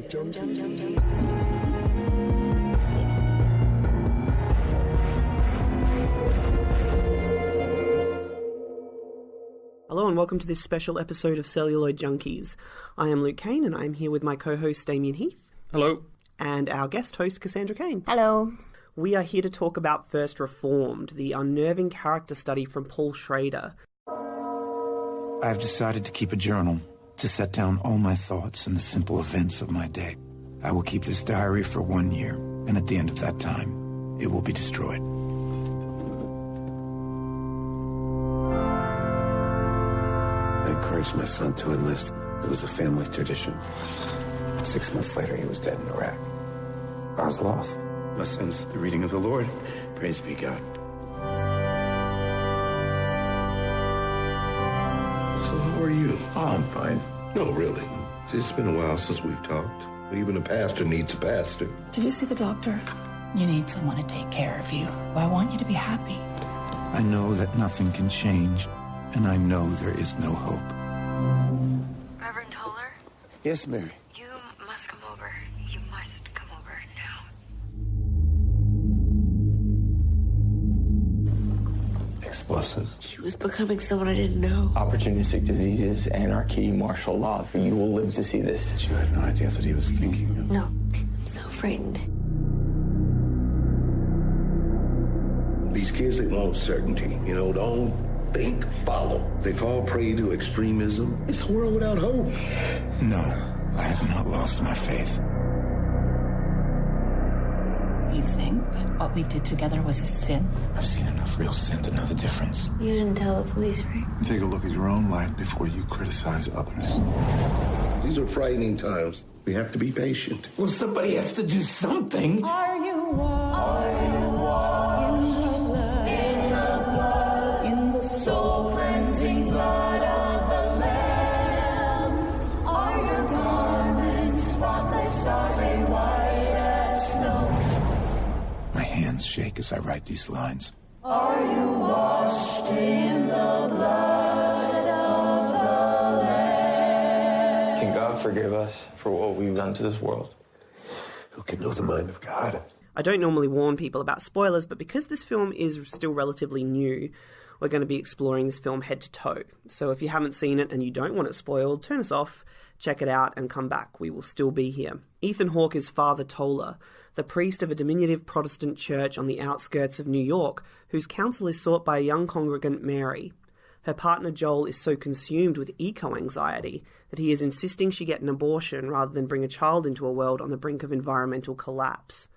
Specialised Junkies. Hello and welcome to this special episode of Celluloid Junkies. I am Luke Kane and I am here with my co-host Damien Heath. Hello. And our guest host Cassandra Kane. Hello. We are here to talk about First Reformed, the unnerving character study from Paul Schrader. I've decided to keep a journal, to set down all my thoughts and the simple events of my day. I will keep this diary for 1 year, and at the end of that time, it will be destroyed. I encouraged my son to enlist. It was a family tradition. 6 months later, he was dead in Iraq. I was lost. Lessons, the reading of the Lord. Praise be God. So how are you? Oh, I'm fine. No, really. See, it's been a while since we've talked. Even a pastor needs a pastor. Did you see the doctor? You need someone to take care of you. I want you to be happy. I know that nothing can change, and I know there is no hope. Reverend Toller? Yes, Mary. You must come over. You must come over now. Explosives. She was becoming someone I didn't know. Opportunistic diseases, anarchy, martial law. You will live to see this. You had no idea that he was thinking of... No. I'm so frightened. These kids, they want certainty. You know, don't think, follow. They fall prey to extremism. It's a world without hope. No, I have not lost my faith. You think that what we did together was a sin? I've seen enough real sin to know the difference. You didn't tell the police, right? Take a look at your own life before you criticize others. These are frightening times. We have to be patient. Well, somebody has to do something. Are you washed in the blood, in the soul-cleansing blood of the Lamb? Are your garments spotless, starry white as snow? My hands shake as I write these lines. Are you washed in the blood of the Lamb? Can God forgive us for what we've done to this world? Who can know the mind of God? I don't normally warn people about spoilers, but because this film is still relatively new, we're going to be exploring this film head to toe. So if you haven't seen it and you don't want it spoiled, turn us off, check it out, and come back. We will still be here. Ethan Hawke is Father Toller, the priest of a diminutive Protestant church on the outskirts of New York, whose counsel is sought by a young congregant Mary. Her partner Joel is so consumed with eco-anxiety that he is insisting she get an abortion rather than bring a child into a world on the brink of environmental collapse.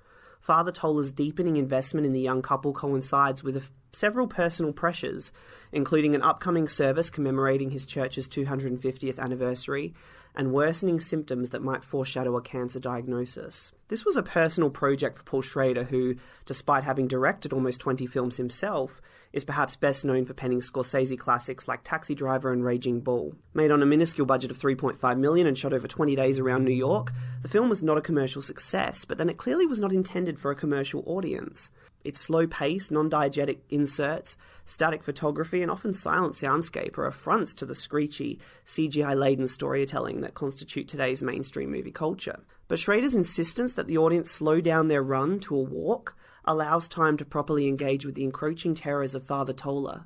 Father Toller's deepening investment in the young couple coincides with several personal pressures, including an upcoming service commemorating his church's 250th anniversary and worsening symptoms that might foreshadow a cancer diagnosis. This was a personal project for Paul Schrader, who, despite having directed almost 20 films himself, is perhaps best known for penning Scorsese classics like Taxi Driver and Raging Bull. Made on a minuscule budget of $3.5 million and shot over 20 days around New York, the film was not a commercial success, but then it clearly was not intended for a commercial audience. Its slow-paced, non-diegetic inserts, static photography, and often silent soundscape are affronts to the screechy, CGI-laden storytelling that constitute today's mainstream movie culture. But Schrader's insistence that the audience slow down their run to a walk allows time to properly engage with the encroaching terrors of Father Toller.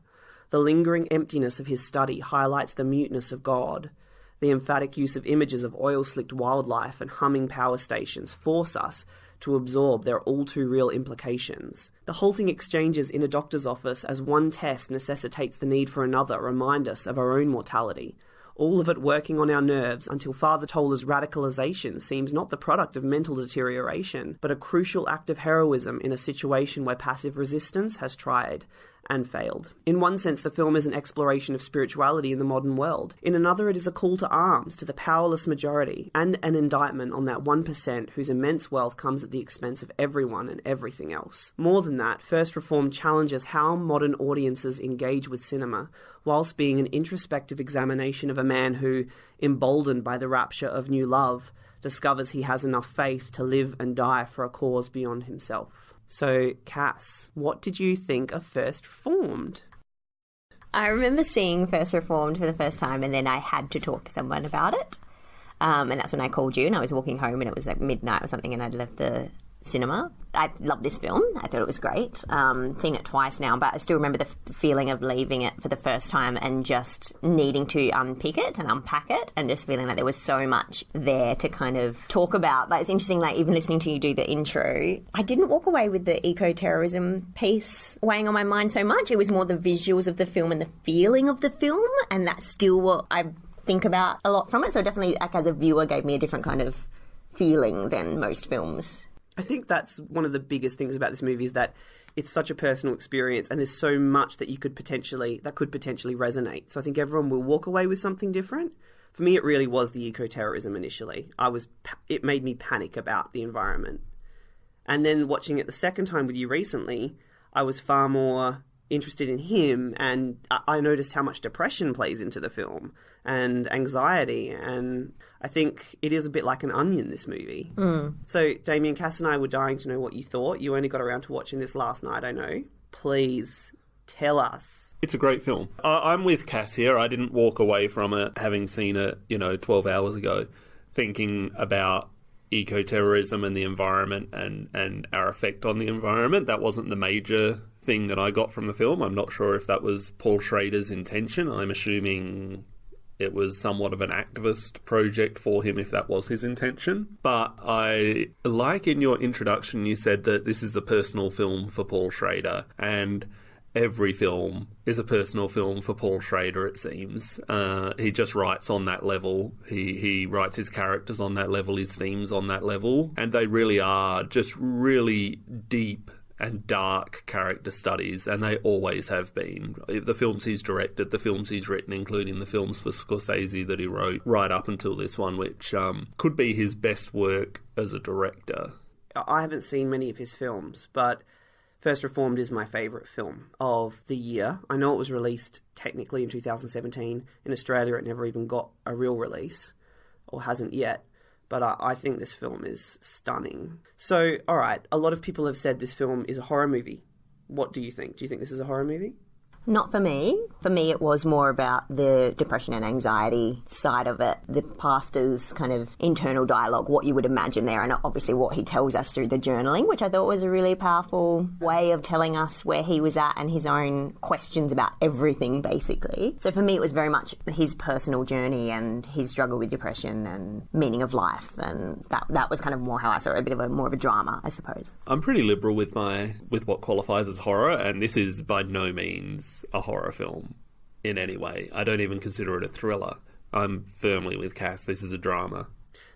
The lingering emptiness of his study highlights the muteness of God. The emphatic use of images of oil-slicked wildlife and humming power stations force us to absorb their all-too-real implications. The halting exchanges in a doctor's office as one test necessitates the need for another remind us of our own mortality, all of it working on our nerves until Father Toller's radicalization seems not the product of mental deterioration, but a crucial act of heroism in a situation where passive resistance has tried and failed. In one sense, the film is an exploration of spirituality in the modern world. In another, it is a call to arms to the powerless majority and an indictment on that 1% whose immense wealth comes at the expense of everyone and everything else. More than that, First Reformed challenges how modern audiences engage with cinema, whilst being an introspective examination of a man who, emboldened by the rapture of new love, discovers he has enough faith to live and die for a cause beyond himself. So, Cass, what did you think of First Reformed? I remember seeing First Reformed for the first time and then I had to talk to someone about it. And that's when I called you, and I was walking home, and it was like midnight or something, and I'd left the cinema. I love this film. I thought it was great. Seen it twice now, but I still remember the feeling of leaving it for the first time and just needing to unpick it and unpack it, and just feeling like there was so much there to kind of talk about. But it's interesting, like even listening to you do the intro, I didn't walk away with the eco-terrorism piece weighing on my mind so much. It was more the visuals of the film and the feeling of the film, and that's still what I think about a lot from it. So definitely, like, as a viewer, gave me a different kind of feeling than most films. I think that's one of the biggest things about this movie, is that it's such a personal experience, and there's so much that could potentially resonate. So I think everyone will walk away with something different. For me, it really was the eco-terrorism initially. It made me panic about the environment. And then watching it the second time with you recently, I was far more interested in him, and I noticed how much depression plays into the film and anxiety, and I think it is a bit like an onion, this movie. So Damien, Cass and I were dying to know what you thought. You only got around to watching this last night, I know. Please tell us. It's a great film. I'm with Cass here. I didn't walk away from it, having seen it 12 hours ago, thinking about eco-terrorism and the environment and our effect on the environment. That wasn't the major thing that I got from the film. I'm not sure if that was Paul Schrader's intention. I'm assuming it was somewhat of an activist project for him if that was his intention. But I like in your introduction you said that this is a personal film for Paul Schrader, and every film is a personal film for Paul Schrader, it seems. He just writes on that level. He writes his characters on that level, his themes on that level, and they really are just really deep and dark character studies, and they always have been. The films he's directed, the films he's written, including the films for Scorsese that he wrote right up until this one, which could be his best work as a director. I haven't seen many of his films, but First Reformed is my favourite film of the year. I know it was released technically in 2017. In Australia, it never even got a real release, or hasn't yet. But I think this film is stunning. So, all right, a lot of people have said this film is a horror movie. What do you think? Do you think this is a horror movie? Not for me. For me, it was more about the depression and anxiety side of it, the pastor's kind of internal dialogue, what you would imagine there, and obviously what he tells us through the journaling, which I thought was a really powerful way of telling us where he was at and his own questions about everything, basically. So for me, it was very much his personal journey and his struggle with depression and meaning of life, and that was kind of more how I saw it, a bit of more of a drama, I suppose. I'm pretty liberal with what qualifies as horror, and this is by no means a horror film in any way. I don't even consider it a thriller. I'm firmly with Cass. This is a drama.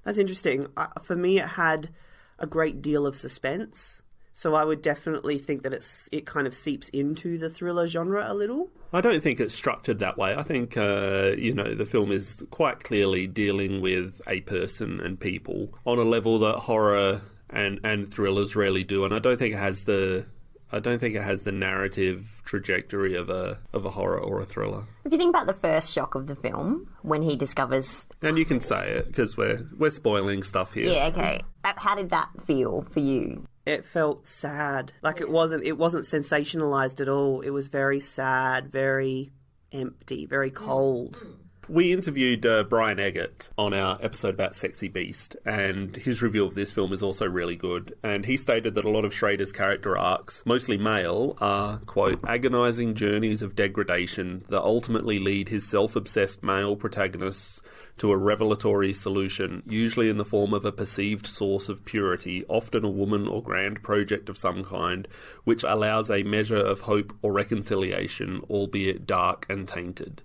That's interesting. For me, it had a great deal of suspense, so I would definitely think that it kind of seeps into the thriller genre a little. I don't think it's structured that way. I think, the film is quite clearly dealing with a person and people on a level that horror and thrillers rarely do, and I don't think it has the narrative trajectory of a horror or a thriller. If you think about the first shock of the film, when he discovers... And you can say it, because we're spoiling stuff here. Yeah, okay. How did that feel for you? It felt sad. Like it wasn't sensationalized at all. It was very sad, very empty, very cold. We interviewed Brian Eggert on our episode about Sexy Beast, and his review of this film is also really good. And he stated that a lot of Schrader's character arcs, mostly male, are, quote, agonising journeys of degradation that ultimately lead his self-obsessed male protagonists to a revelatory solution, usually in the form of a perceived source of purity, often a woman or grand project of some kind, which allows a measure of hope or reconciliation, albeit dark and tainted.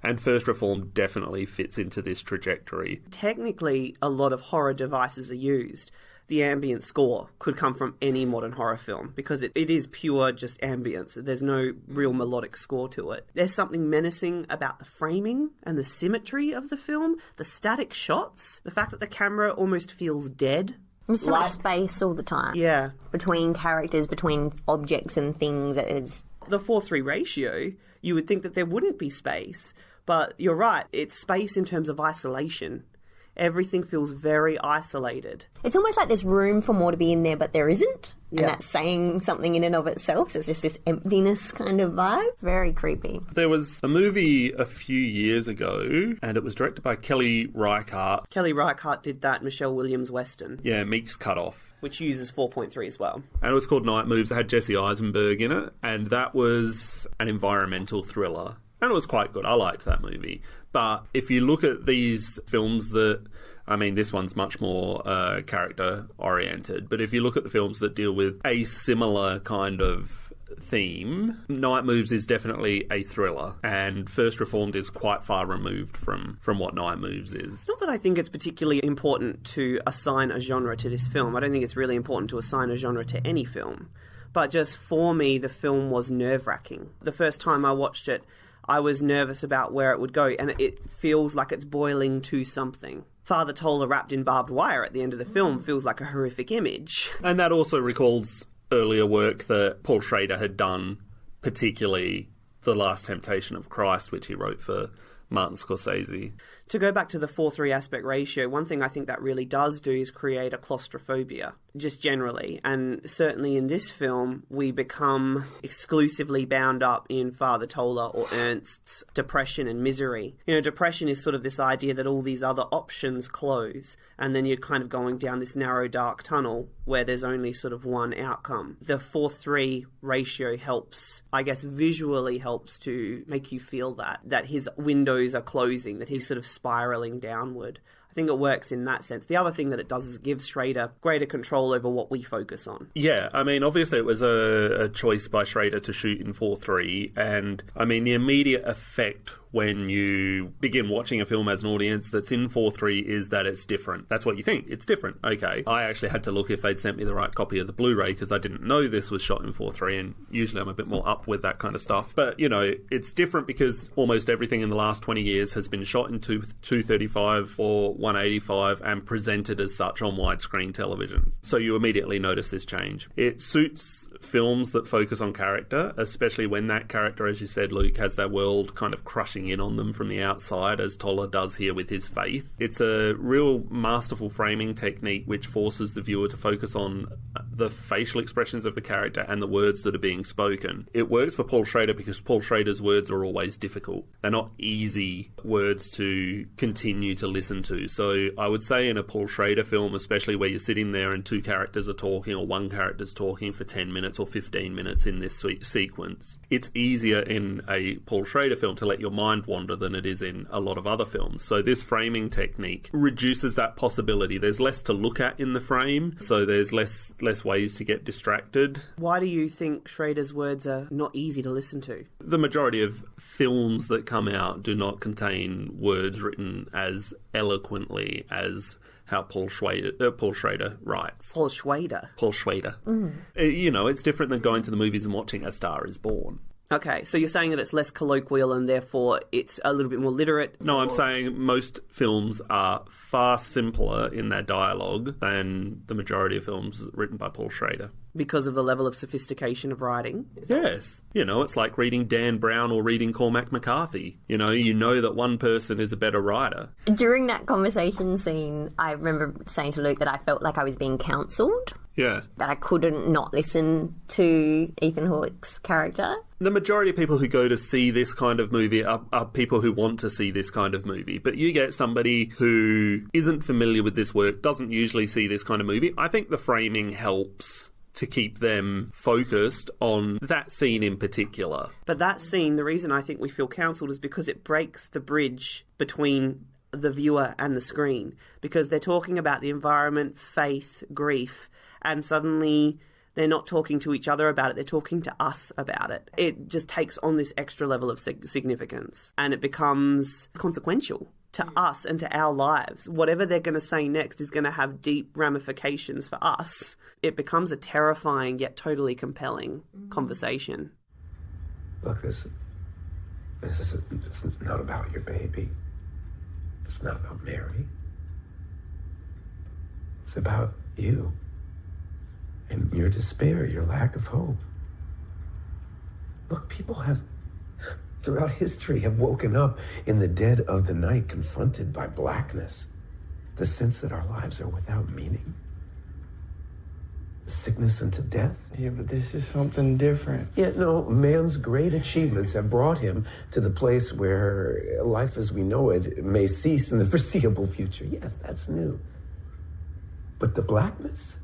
And First Reformed definitely fits into this trajectory. Technically, a lot of horror devices are used. The ambient score could come from any modern horror film because it is pure just ambience. There's no real melodic score to it. There's something menacing about the framing and the symmetry of the film, the static shots, the fact that the camera almost feels dead. There's so much space all the time. Yeah. Between characters, between objects and things. The 4:3 ratio, you would think that there wouldn't be space. But you're right, it's space in terms of isolation. Everything feels very isolated. It's almost like there's room for more to be in there, but there isn't. Yeah. And that's saying something in and of itself. So it's just this emptiness kind of vibe. Very creepy. There was a movie a few years ago, and it was directed by Kelly Reichardt. Kelly Reichardt did that Michelle Williams Western. Yeah, Meek's Cut Off. Which uses 4.3 as well. And it was called Night Moves. It had Jesse Eisenberg in it, and that was an environmental thriller. And it was quite good. I liked that movie. But if you look at these films that... I mean, this one's much more character-oriented. But if you look at the films that deal with a similar kind of theme, Night Moves is definitely a thriller. And First Reformed is quite far removed from what Night Moves is. Not that I think it's particularly important to assign a genre to this film. I don't think it's really important to assign a genre to any film. But just for me, the film was nerve-wracking. The first time I watched it, I was nervous about where it would go, and it feels like it's boiling to something. Father Toller wrapped in barbed wire at the end of the film feels like a horrific image. And that also recalls earlier work that Paul Schrader had done, particularly The Last Temptation of Christ, which he wrote for Martin Scorsese. To go back to the 4:3 aspect ratio, one thing I think that really does do is create a claustrophobia, just generally. And certainly in this film, we become exclusively bound up in Father Toller or Ernst's depression and misery. You know, depression is sort of this idea that all these other options close, and then you're kind of going down this narrow, dark tunnel where there's only sort of one outcome. The 4:3 ratio helps, I guess, visually helps to make you feel that his windows are closing, that he's sort of spiraling downward. I think it works in that sense. The other thing that it does is it gives Schrader greater control over what we focus on. Yeah, I mean, obviously it was a choice by Schrader to shoot in 4:3, and I mean, the immediate effect when you begin watching a film as an audience that's in 4:3 is that it's different. That's what you think. It's different. Okay. I actually had to look if they'd sent me the right copy of the Blu-ray because I didn't know this was shot in 4:3, and usually I'm a bit more up with that kind of stuff. But, you know, it's different because almost everything in the last 20 years has been shot in 235 or 185 and presented as such on widescreen televisions. So you immediately notice this change. It suits films that focus on character, especially when that character, as you said, Luke, has that world kind of crushing in on them from the outside, as Toller does here with his faith. It's a real masterful framing technique which forces the viewer to focus on the facial expressions of the character and the words that are being spoken. It works for Paul Schrader because Paul Schrader's words are always difficult. They're not easy words to continue to listen to. So I would say in a Paul Schrader film, especially where you're sitting there and two characters are talking or one character's talking for 10 minutes or 15 minutes in this sequence, it's easier in a Paul Schrader film to let your mind wander than it is in a lot of other films. So this framing technique reduces that possibility. There's less to look at in the frame, so there's less ways to get distracted. Why do you think Schrader's words are not easy to listen to? The majority of films that come out do not contain words written as eloquently as how Paul Schrader writes. Paul Schrader? Paul Schrader. You know, it's different than going to the movies and watching A Star Is Born. Okay, so you're saying that it's less colloquial and therefore it's a little bit more literate? No, I'm saying most films are far simpler in their dialogue than the majority of films written by Paul Schrader. Because of the level of sophistication of writing? Yes. You know, it's like reading Dan Brown or reading Cormac McCarthy. You know that one person is a better writer. During that conversation scene, I remember saying to Luke that I felt like I was being counselled. Yeah. That I couldn't not listen to Ethan Hawke's character. The majority of people who go to see this kind of movie are people who want to see this kind of movie. But you get somebody who isn't familiar with this work, doesn't usually see this kind of movie. I think the framing helps to keep them focused on that scene in particular. But that scene, the reason I think we feel counselled is because it breaks the bridge between the viewer and the screen. Because they're talking about the environment, faith, grief, and suddenly they're not talking to each other about it, they're talking to us about it. It just takes on this extra level of significance, and it becomes consequential to us and to our lives. Whatever they're going to say next is going to have deep ramifications for us. It becomes a terrifying yet totally compelling conversation. Look, this is it's not about your baby. It's not about Mary. It's about you. And your despair, your lack of hope. Look, people have, throughout history, have woken up in the dead of the night, confronted by blackness, The sense that our lives are without meaning. Sickness unto death. Yeah, but this is something different. Yeah, no, man's great achievements have brought him to the place where life as we know it may cease in the foreseeable future. Yes, that's new. But the blackness,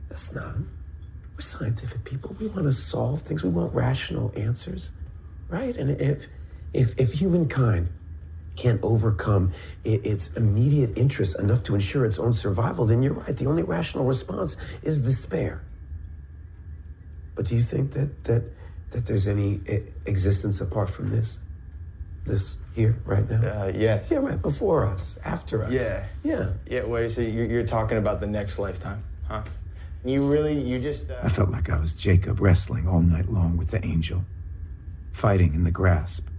that's not. We're scientific people. We want to solve things. We want rational answers, right? And if humankind can't overcome its immediate interest enough to ensure its own survival, then you're right. The only rational response is despair. But do you think that there's any existence apart from this here, right now? Yes. Yeah, right, before us, after us. Yeah. Yeah. Yeah, wait, so you're talking about the next lifetime, huh? You just... I felt like I was Jacob wrestling all night long with the angel, fighting in the grasp.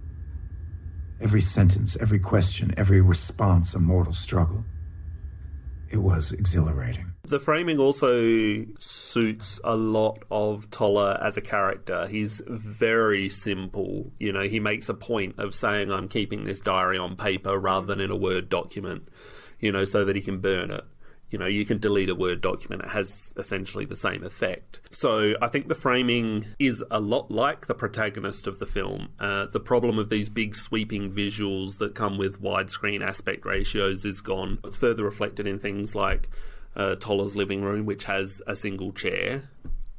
Every sentence, every question, every response a mortal struggle. It was exhilarating. The framing also suits a lot of Toller as a character. He's very simple. You know, he makes a point of saying, I'm keeping this diary on paper rather than in a Word document, you know, so that he can burn it. You know, you can delete a Word document. It has essentially the same effect. So I think the framing is a lot like the protagonist of the film. The problem of these big sweeping visuals that come with widescreen aspect ratios is gone. It's further reflected in things like Toller's living room, which has a single chair,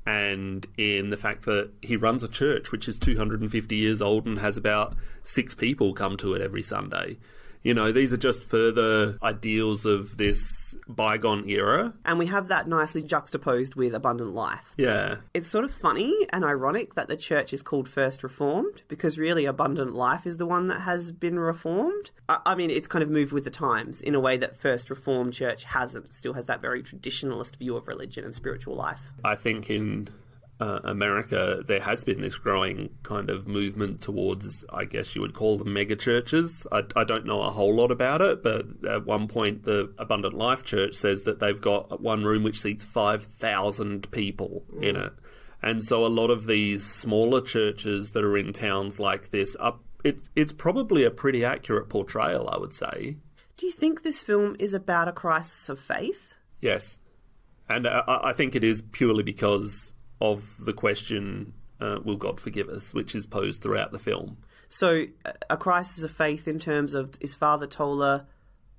and in the fact that he runs a church which is 250 years old and has about 6 people come to it every Sunday. You know, these are just further ideals of this bygone era. And we have that nicely juxtaposed with Abundant Life. Yeah. It's sort of funny and ironic that the church is called First Reformed, because really Abundant Life is the one that has been reformed. I mean, it's kind of moved with the times in a way that First Reformed Church hasn't. It still has that very traditionalist view of religion and spiritual life. I think in America, there has been this growing kind of movement towards, I guess you would call them mega churches. I don't know a whole lot about it, but at one point the Abundant Life Church says that they've got one room which seats 5,000 people in it. And so a lot of these smaller churches that are in towns like this, it's probably a pretty accurate portrayal, I would say. Do you think this film is about a crisis of faith? Yes. And I think it is purely because of the question, will God forgive us, which is posed throughout the film. So a crisis of faith in terms of, is Father Toller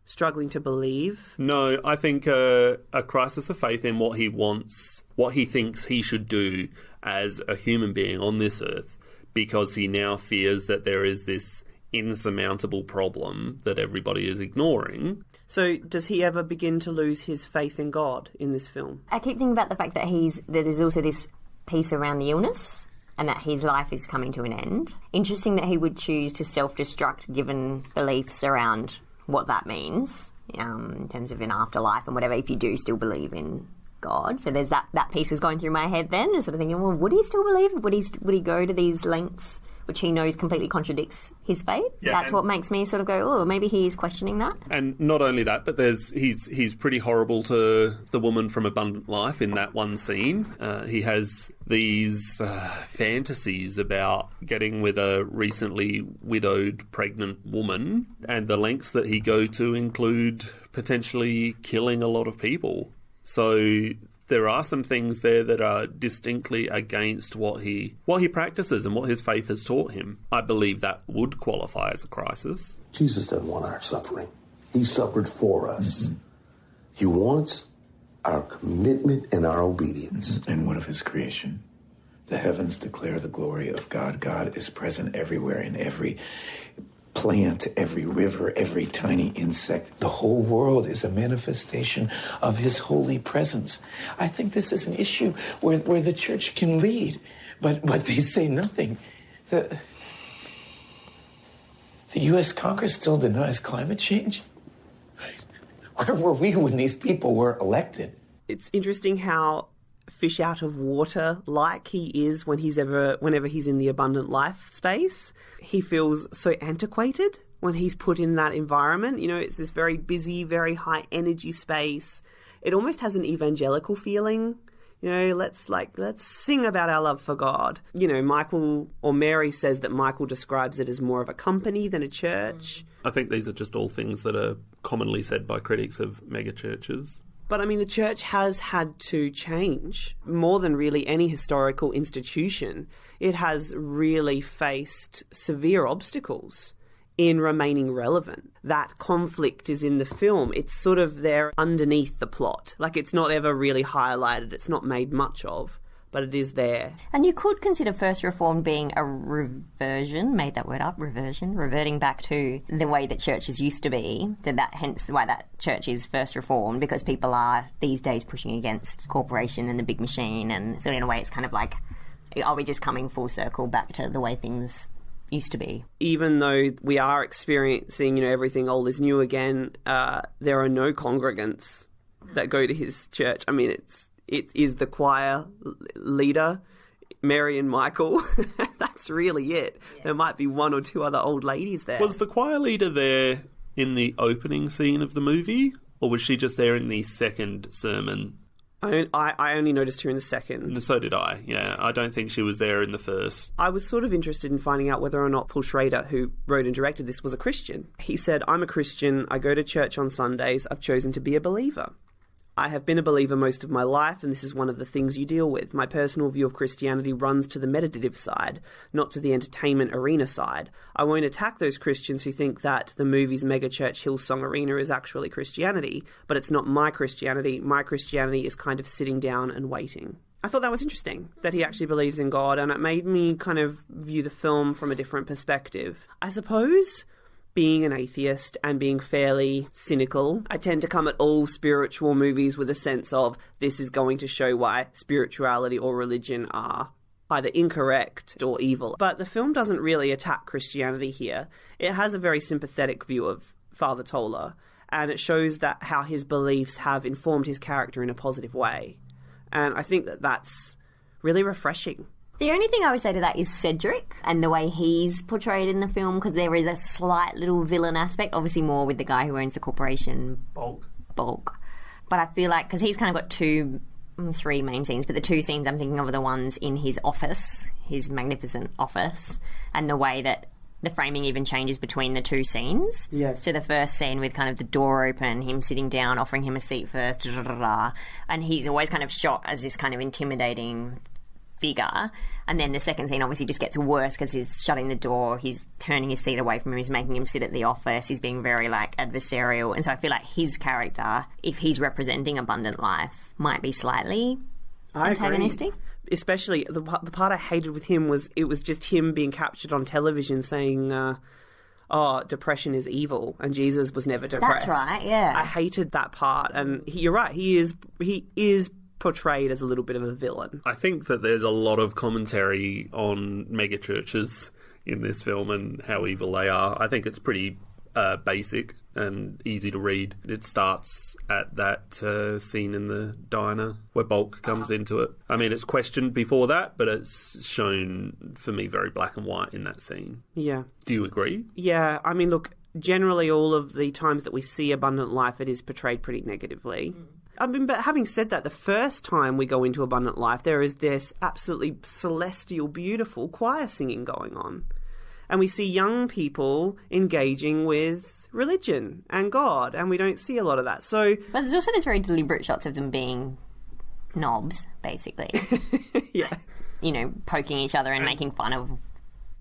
struggling to believe? No, I think a crisis of faith in what he wants, what he thinks he should do as a human being on this earth, because he now fears that there is this insurmountable problem that everybody is ignoring. So does he ever begin to lose his faith in God in this film? I keep thinking about the fact that there's also this piece around the illness and that his life is coming to an end. Interesting that he would choose to self-destruct given beliefs around what that means in terms of an afterlife and whatever, if you do still believe in God. So there's that piece was going through my head then, sort of thinking, well, would he still believe? Would he go to these lengths which he knows completely contradicts his faith? Yeah, that's what makes me sort of go, oh, maybe he is questioning that. And not only that, but he's pretty horrible to the woman from Abundant Life in that one scene. He has these fantasies about getting with a recently widowed pregnant woman, and the lengths that he go to include potentially killing a lot of people. So there are some things there that are distinctly against what he practices and what his faith has taught him. I believe that would qualify as a crisis. Jesus doesn't want our suffering. He suffered for us. He wants our commitment and our obedience. And what of his creation? The heavens declare the glory of God. God is present everywhere, in every plant, every river, every tiny insect. The whole world is a manifestation of his holy presence. I think this is an issue where the church can lead, but they say nothing. The U.S. Congress still denies climate change. Where were we when these people were elected? It's interesting how fish out of water like he is whenever he's in the Abundant Life space. He feels so antiquated when he's put in that environment. You know, it's this very busy, very high energy space. It almost has an evangelical feeling, You know, let's sing about our love for God. You know, Michael or Mary says that Michael describes it as more of a company than a church. I think these are just all things that are commonly said by critics of megachurches. But I mean, the church has had to change more than really any historical institution. It has really faced severe obstacles in remaining relevant. That conflict is in the film. It's sort of there underneath the plot. Like, it's not ever really highlighted. It's not made much of, but it is there. And you could consider First Reformed being a reversion, made that word up, reverting back to the way that churches used to be. So that hence why that church is First Reformed, because people are these days pushing against corporation and the big machine. And so in a way it's kind of like, are we just coming full circle back to the way things used to be? Even though we are experiencing, you know, everything old is new again, there are no congregants that go to his church. I mean, it is the choir leader, Mary and Michael. That's really it. Yeah. There might be one or two other old ladies there. Was the choir leader there in the opening scene of the movie, or was she just there in the second sermon? I only noticed her in the second. So did I, yeah. I don't think she was there in the first. I was sort of interested in finding out whether or not Paul Schrader, who wrote and directed this, was a Christian. He said, "I'm a Christian. I go to church on Sundays. I've chosen to be a believer. I have been a believer most of my life, and this is one of the things you deal with. My personal view of Christianity runs to the meditative side, not to the entertainment arena side. I won't attack those Christians who think that the movie's megachurch Hillsong Arena is actually Christianity, but it's not my Christianity. My Christianity is kind of sitting down and waiting." I thought that was interesting, that he actually believes in God, and it made me kind of view the film from a different perspective. I suppose, being an atheist and being fairly cynical, I tend to come at all spiritual movies with a sense of this is going to show why spirituality or religion are either incorrect or evil. But the film doesn't really attack Christianity here. It has a very sympathetic view of Father Toller, and it shows that how his beliefs have informed his character in a positive way. And I think that that's really refreshing. The only thing I would say to that is Cedric and the way he's portrayed in the film, because there is a slight little villain aspect, obviously more with the guy who owns the corporation. Bulk. But I feel like, because he's kind of got three main scenes, but the two scenes I'm thinking of are the ones in his office, his magnificent office, and the way that the framing even changes between the two scenes. Yes. So the first scene with kind of the door open, him sitting down, offering him a seat first, and he's always kind of shot as this kind of intimidating figure, and then the second scene obviously just gets worse because he's shutting the door, he's turning his seat away from him, he's making him sit at the office, he's being very like adversarial, and so I feel like his character, if he's representing abundant life, might be slightly antagonistic. Especially the part I hated with him was it was just him being captured on television saying depression is evil and Jesus was never depressed. That's right, yeah. I hated that part, and you're right, he is portrayed as a little bit of a villain. I think that there's a lot of commentary on megachurches in this film and how evil they are. I think it's pretty basic and easy to read. It starts at that scene in the diner where Bulk comes into it. I mean, it's questioned before that, but it's shown for me very black and white in that scene. Yeah. Do you agree? Yeah, I mean, look, generally all of the times that we see abundant life, it is portrayed pretty negatively. I mean, but having said that, the first time we go into Abundant Life, there is this absolutely celestial, beautiful choir singing going on. And we see young people engaging with religion and God, and we don't see a lot of that. So, but there's also this very deliberate shots of them being knobs, basically. Yeah. You know, poking each other and making fun of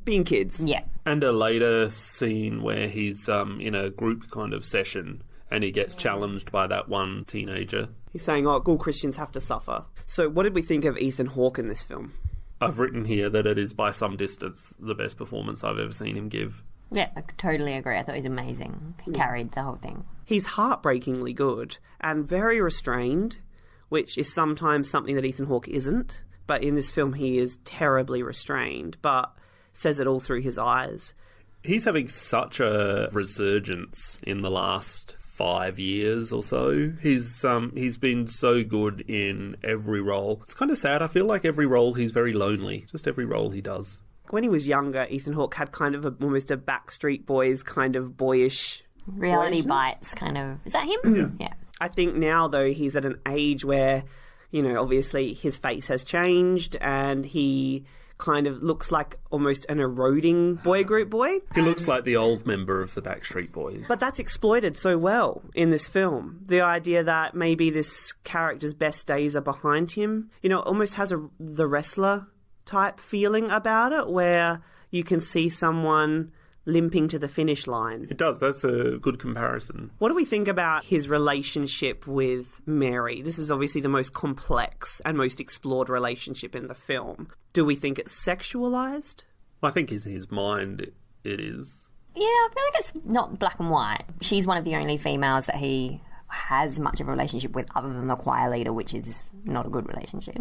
being kids. Yeah. And a later scene where he's in a group kind of session and he gets challenged by that one teenager. He's saying, all Christians have to suffer. So what did we think of Ethan Hawke in this film? I've written here that it is by some distance the best performance I've ever seen him give. Yeah, I totally agree. I thought he was amazing. He carried the whole thing. He's heartbreakingly good and very restrained, which is sometimes something that Ethan Hawke isn't. But in this film, he is terribly restrained, but says it all through his eyes. He's having such a resurgence in the last 5 years or so. He's been so good in every role. It's kind of sad. I feel like every role he's very lonely. Just every role he does. When he was younger, Ethan Hawke had kind of almost a Backstreet Boys kind of boyish... Reality Bites kind of... Is that him? Yeah. I think now, though, he's at an age where You know, obviously his face has changed and he kind of looks like almost an eroding boy group boy. He looks like the old member of the Backstreet Boys. But that's exploited so well in this film. The idea that maybe this character's best days are behind him. You know, it almost has the wrestler type feeling about it, where you can see someone limping to the finish line. It does. That's a good comparison. What do we think about his relationship with Mary? This is obviously the most complex and most explored relationship in the film. Do we think it's sexualized? I think in his mind it is. Yeah, I feel like it's not black and white. She's one of the only females that he has much of a relationship with other than the choir leader, which is not a good relationship.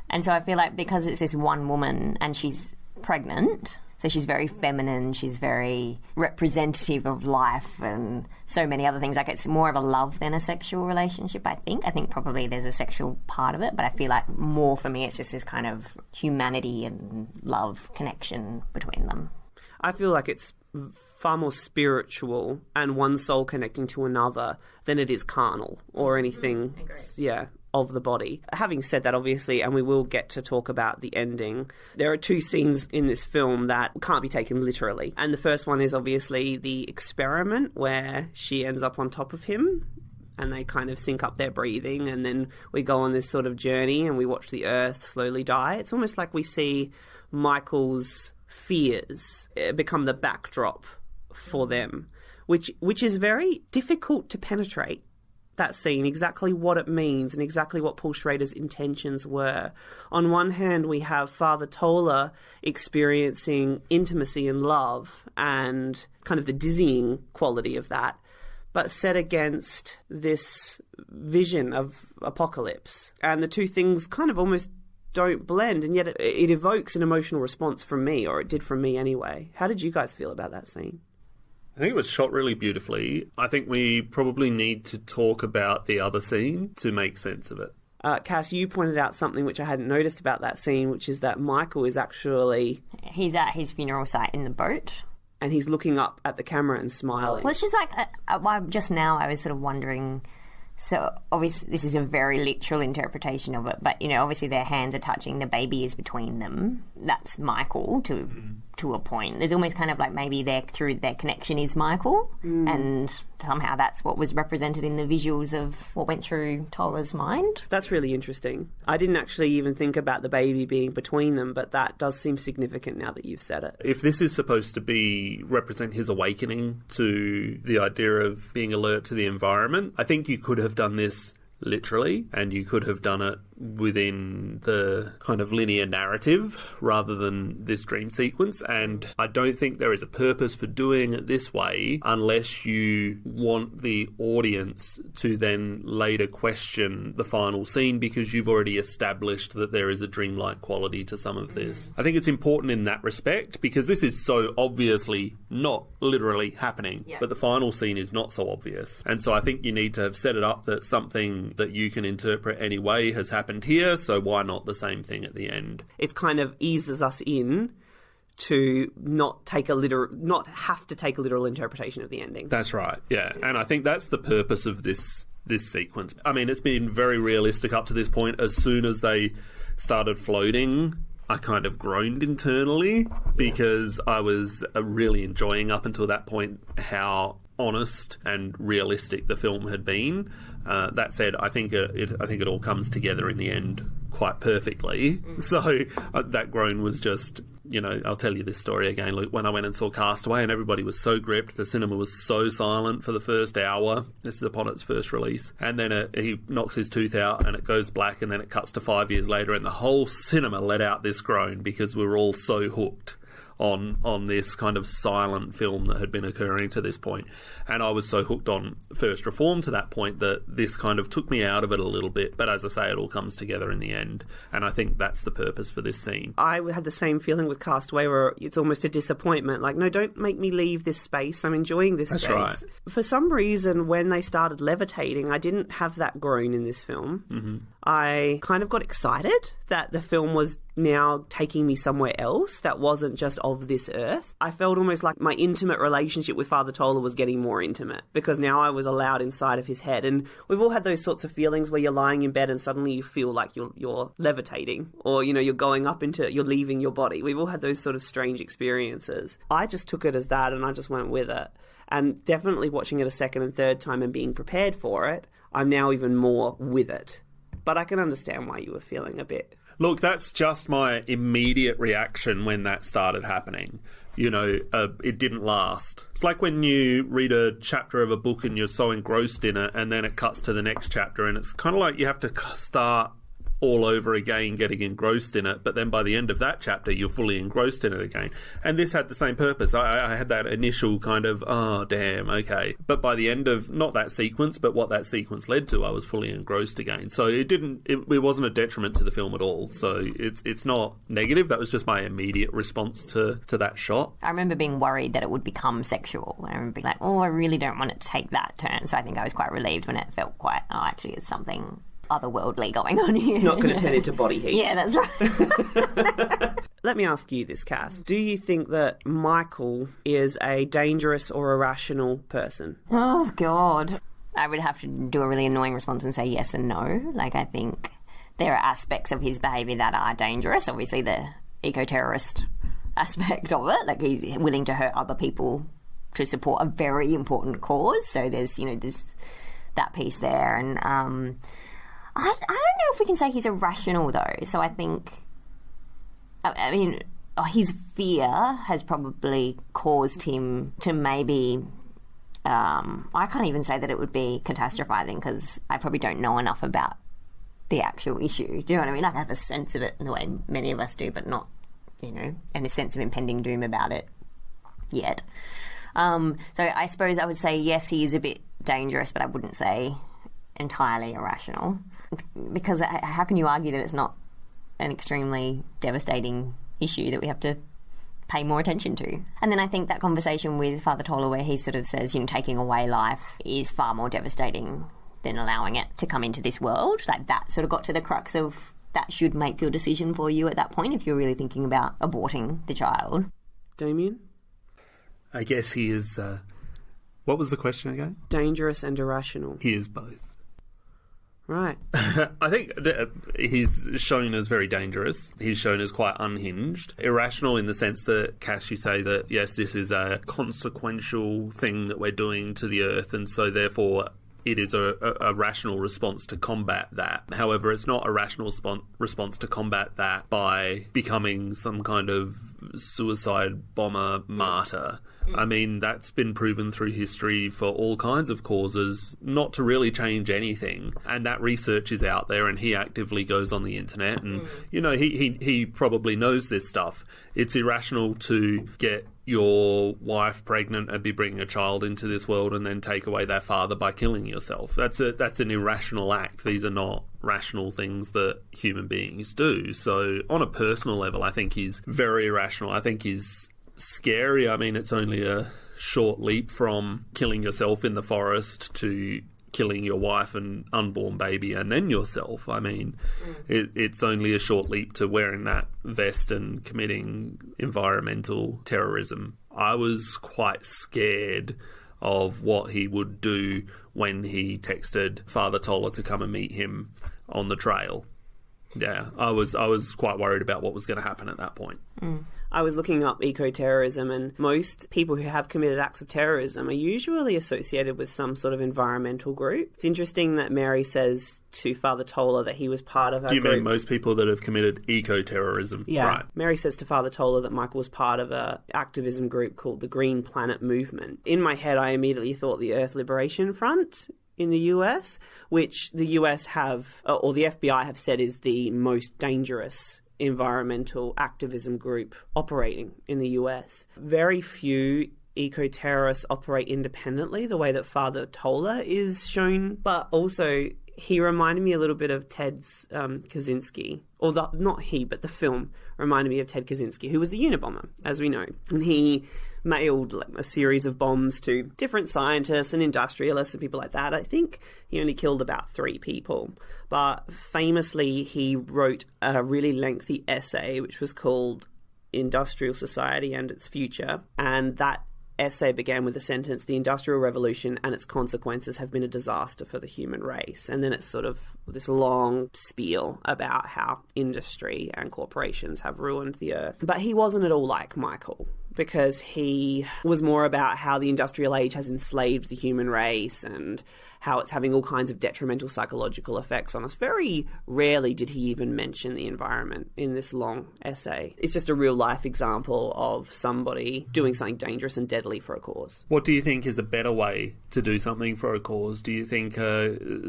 And so I feel like because it's this one woman and she's pregnant, so she's very feminine, she's very representative of life and so many other things. Like, it's more of a love than a sexual relationship, I think. I think probably there's a sexual part of it, but I feel like more for me it's just this kind of humanity and love connection between them. I feel like it's far more spiritual and one soul connecting to another than it is carnal or anything, of the body. Having said that, obviously, and we will get to talk about the ending, there are two scenes in this film that can't be taken literally. And the first one is obviously the experiment where she ends up on top of him and they kind of sync up their breathing, and then we go on this sort of journey and we watch the earth slowly die. It's almost like we see Michael's fears become the backdrop for them, which is very difficult to penetrate. That scene, exactly what it means and exactly what Paul Schrader's intentions were. On one hand, we have Father Tola experiencing intimacy and love and kind of the dizzying quality of that, but set against this vision of apocalypse. And the two things kind of almost don't blend, and yet it evokes an emotional response from me, or it did from me anyway. How did you guys feel about that scene? I think it was shot really beautifully. I think we probably need to talk about the other scene to make sense of it. Cass, you pointed out something which I hadn't noticed about that scene, which is that Michael is actually... He's at his funeral site in the boat. And he's looking up at the camera and smiling. Well, it's just like, just now I was sort of wondering... So, obviously, this is a very literal interpretation of it, but, you know, obviously their hands are touching, the baby is between them. That's Michael to a point. There's almost kind of like maybe through their connection is Michael, and somehow that's what was represented in the visuals of what went through Tola's mind. That's really interesting. I didn't actually even think about the baby being between them, but that does seem significant now that you've said it. If this is supposed to represent his awakening to the idea of being alert to the environment, I think you could have done this literally, and you could have done it within the kind of linear narrative rather than this dream sequence. And I don't think there is a purpose for doing it this way unless you want the audience to then later question the final scene, because you've already established that there is a dreamlike quality to some of this. I think it's important in that respect, because this is so obviously not literally happening, but the final scene is not so obvious. And so I think you need to have set it up that something that you can interpret any way has happened here, so why not the same thing at the end? It kind of eases us in to not have to take a literal interpretation of the ending. That's right, yeah. And I think that's the purpose of this sequence. I mean, it's been very realistic up to this point. As soon as they started floating, I kind of groaned internally, because I was really enjoying up until that point how honest and realistic the film had been. That said, I think it all comes together in the end quite perfectly. So that groan was just, you know, I'll tell you this story again, Luke. When I went and saw Castaway and everybody was so gripped, the cinema was so silent for the first hour. This is upon its first release. And then he knocks his tooth out and it goes black, and then it cuts to 5 years later, and the whole cinema let out this groan because we were all so hooked on this kind of silent film that had been occurring to this point. And I was so hooked on First Reform to that point that this kind of took me out of it a little bit. But as I say, it all comes together in the end. And I think that's the purpose for this scene. I had the same feeling with Castaway, where it's almost a disappointment. Like, no, don't make me leave this space. I'm enjoying this space. That's right. For some reason, when they started levitating, I didn't have that groan in this film. Mm-hmm. I kind of got excited that the film was now taking me somewhere else that wasn't just of this earth. I felt almost like my intimate relationship with Father Tola was getting more intimate because now I was allowed inside of his head. And we've all had those sorts of feelings where you're lying in bed and suddenly you feel like you're levitating, or, you know, you're going up into, you're leaving your body. We've all had those sort of strange experiences. I just took it as that and I just went with it. And definitely watching it a second and third time and being prepared for it, I'm now even more with it. But I can understand why you were feeling a bit. Look, that's just my immediate reaction when that started happening. You know, it didn't last. It's like when you read a chapter of a book and you're so engrossed in it, and then it cuts to the next chapter, and it's kind of like you have to start all over again getting engrossed in it, but then by the end of that chapter you're fully engrossed in it again. And this had the same purpose. I had that initial kind of, oh damn, okay, but by the end of not that sequence but what that sequence led to, I was fully engrossed again. So it wasn't a detriment to the film at all. So it's not negative. That was just my immediate response to that shot. I remember being worried that it would become sexual. I remember being like, oh, I really don't want it to take that turn. So I think I was quite relieved when it felt quite, oh, actually it's something otherworldly going on here. It's not going to turn into body heat. Yeah, that's right. Let me ask you this, Cass. Do you think that Michael is a dangerous or irrational person? Oh, God. I would have to do a really annoying response and say yes and no. Like, I think there are aspects of his behaviour that are dangerous. Obviously, the eco-terrorist aspect of it. Like, he's willing to hurt other people to support a very important cause. So there's that piece there. And I don't know if we can say he's irrational, though. So I think, I mean, his fear has probably caused him to maybe, I can't even say that it would be catastrophizing because I probably don't know enough about the actual issue. Do you know what I mean? I have a sense of it in the way many of us do, but not, and a sense of impending doom about it yet. So I suppose I would say, yes, he is a bit dangerous, but I wouldn't say entirely irrational, because how can you argue that it's not an extremely devastating issue that we have to pay more attention to? And then I think that conversation with Father Tola where he sort of says, taking away life is far more devastating than allowing it to come into this world. Like, that sort of got to the crux of that should make your decision for you at that point if you're really thinking about aborting the child. Damien? I guess he is, what was the question again? Dangerous and irrational. He is both. Right. I think he's shown as very dangerous. He's shown as quite unhinged. Irrational in the sense that, Cass, you say that, yes, this is a consequential thing that we're doing to the earth, and so therefore it is a rational response to combat that. However, it's not a rational response to combat that by becoming some kind of suicide bomber martyr. I mean, that's been proven through history for all kinds of causes not to really change anything. And that research is out there, and he actively goes on the internet, and, he probably knows this stuff. It's irrational to get your wife pregnant and be bringing a child into this world and then take away their father by killing yourself. That's an irrational act. These are not rational things that human beings do. So on a personal level, I think he's very irrational. I think he's scary. I mean, it's only a short leap from killing yourself in the forest to killing your wife and unborn baby and then yourself. I mean, it's only a short leap to wearing that vest and committing environmental terrorism. I was quite scared of what he would do when he texted Father Tola to come and meet him on the trail. Yeah, I was quite worried about what was going to happen at that point. I was looking up eco-terrorism, and most people who have committed acts of terrorism are usually associated with some sort of environmental group. It's interesting that Mary says to Father Tola that he was part of a group. Do you mean most people that have committed eco-terrorism? Yeah. Right. Mary says to Father Tola that Michael was part of a activism group called the Green Planet Movement. In my head, I immediately thought the Earth Liberation Front in the US, which the US have, or the FBI have said is the most dangerous environmental activism group operating in the US. Very few eco-terrorists operate independently the way that Father Tola is shown, but also he reminded me a little bit of Ted Kaczynski, or not he, but the film reminded me of Ted Kaczynski, who was the Unabomber, as we know. And he mailed a series of bombs to different scientists and industrialists and people like that. I think he only killed about 3 people. But famously, he wrote a really lengthy essay, which was called industrial society and its future, and that essay began with the sentence, "The Industrial Revolution and its consequences have been a disaster for the human race." And then it's sort of this long spiel about how industry and corporations have ruined the earth. But he wasn't at all like Michael, because he was more about how the industrial age has enslaved the human race and how it's having all kinds of detrimental psychological effects on us. Very rarely did he even mention the environment in this long essay. It's just a real-life example of somebody doing something dangerous and deadly for a cause. What do you think is a better way to do something for a cause? Do you think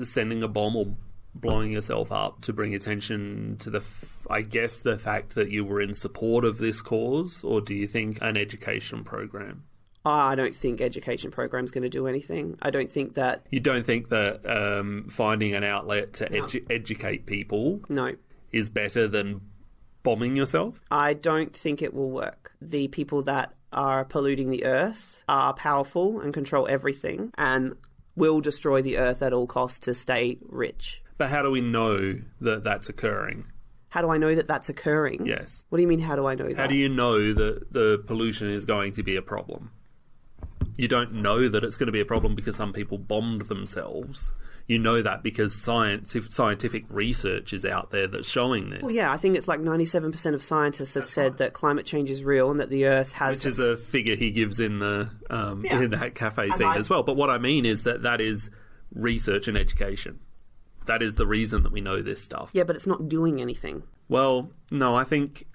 sending a bomb or blowing yourself up to bring attention to the fact that you were in support of this cause, or do you think an education program? I don't think education program's going to do anything. I don't think that... You don't think that finding an outlet to educate people is better than bombing yourself? I don't think it will work. The people that are polluting the earth are powerful and control everything and will destroy the earth at all costs to stay rich. But how do we know that that's occurring? How do I know that that's occurring? Yes. What do you mean, how do I know that? How do you know that the pollution is going to be a problem? You don't know that it's going to be a problem because some people bombed themselves. You know that because scientific research is out there that's showing this. Well, yeah, I think it's like 97% of scientists have said that climate change is real and that the Earth has... Which is a figure he gives in the in that cafe scene as well. But what I mean is that is research and education. That is the reason that we know this stuff. Yeah, but it's not doing anything. Well, no, I think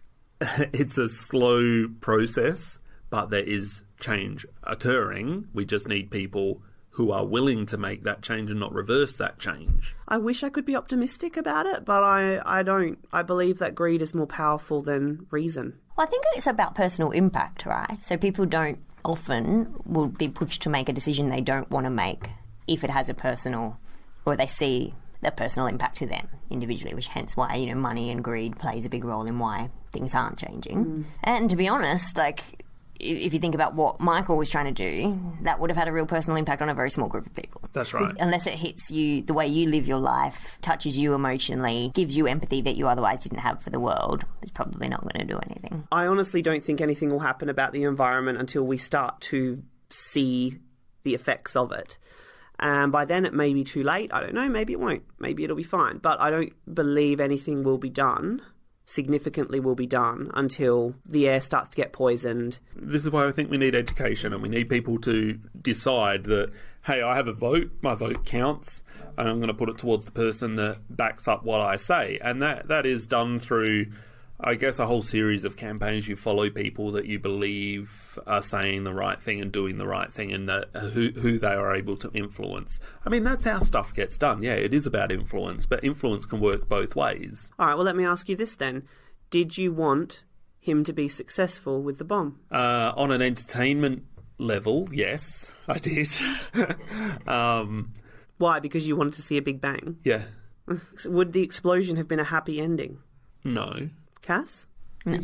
it's a slow process, but there is change occurring. We just need people who are willing to make that change and not reverse that change. I wish I could be optimistic about it, but I don't. I believe that greed is more powerful than reason. Well, I think it's about personal impact, right? So people don't often will be pushed to make a decision they don't want to make if it has a personal, or they see the personal impact to them individually, which hence why, you know, money and greed plays a big role in why things aren't changing. And to be honest, like, if you think about what Michael was trying to do, that would have had a real personal impact on a very small group of people. That's right. Unless it hits you, the way you live your life, touches you emotionally, gives you empathy that you otherwise didn't have for the world, it's probably not going to do anything. I honestly don't think anything will happen about the environment until we start to see the effects of it. And by then it may be too late. I don't know. Maybe it won't. Maybe it'll be fine. But I don't believe anything will be done, significantly will be done, until the air starts to get poisoned. This is why I think we need education, and we need people to decide that, hey, I have a vote, my vote counts, and I'm going to put it towards the person that backs up what I say. And that is done through, I guess, a whole series of campaigns. You follow people that you believe are saying the right thing and doing the right thing, and that who they are able to influence. I mean, that's how stuff gets done. Yeah, it is about influence, but influence can work both ways. All right, well, let me ask you this then. Did you want him to be successful with the bomb? On an entertainment level, yes, I did. Why? Because you wanted to see a big bang? Yeah. Would the explosion have been a happy ending? No. Cass? No.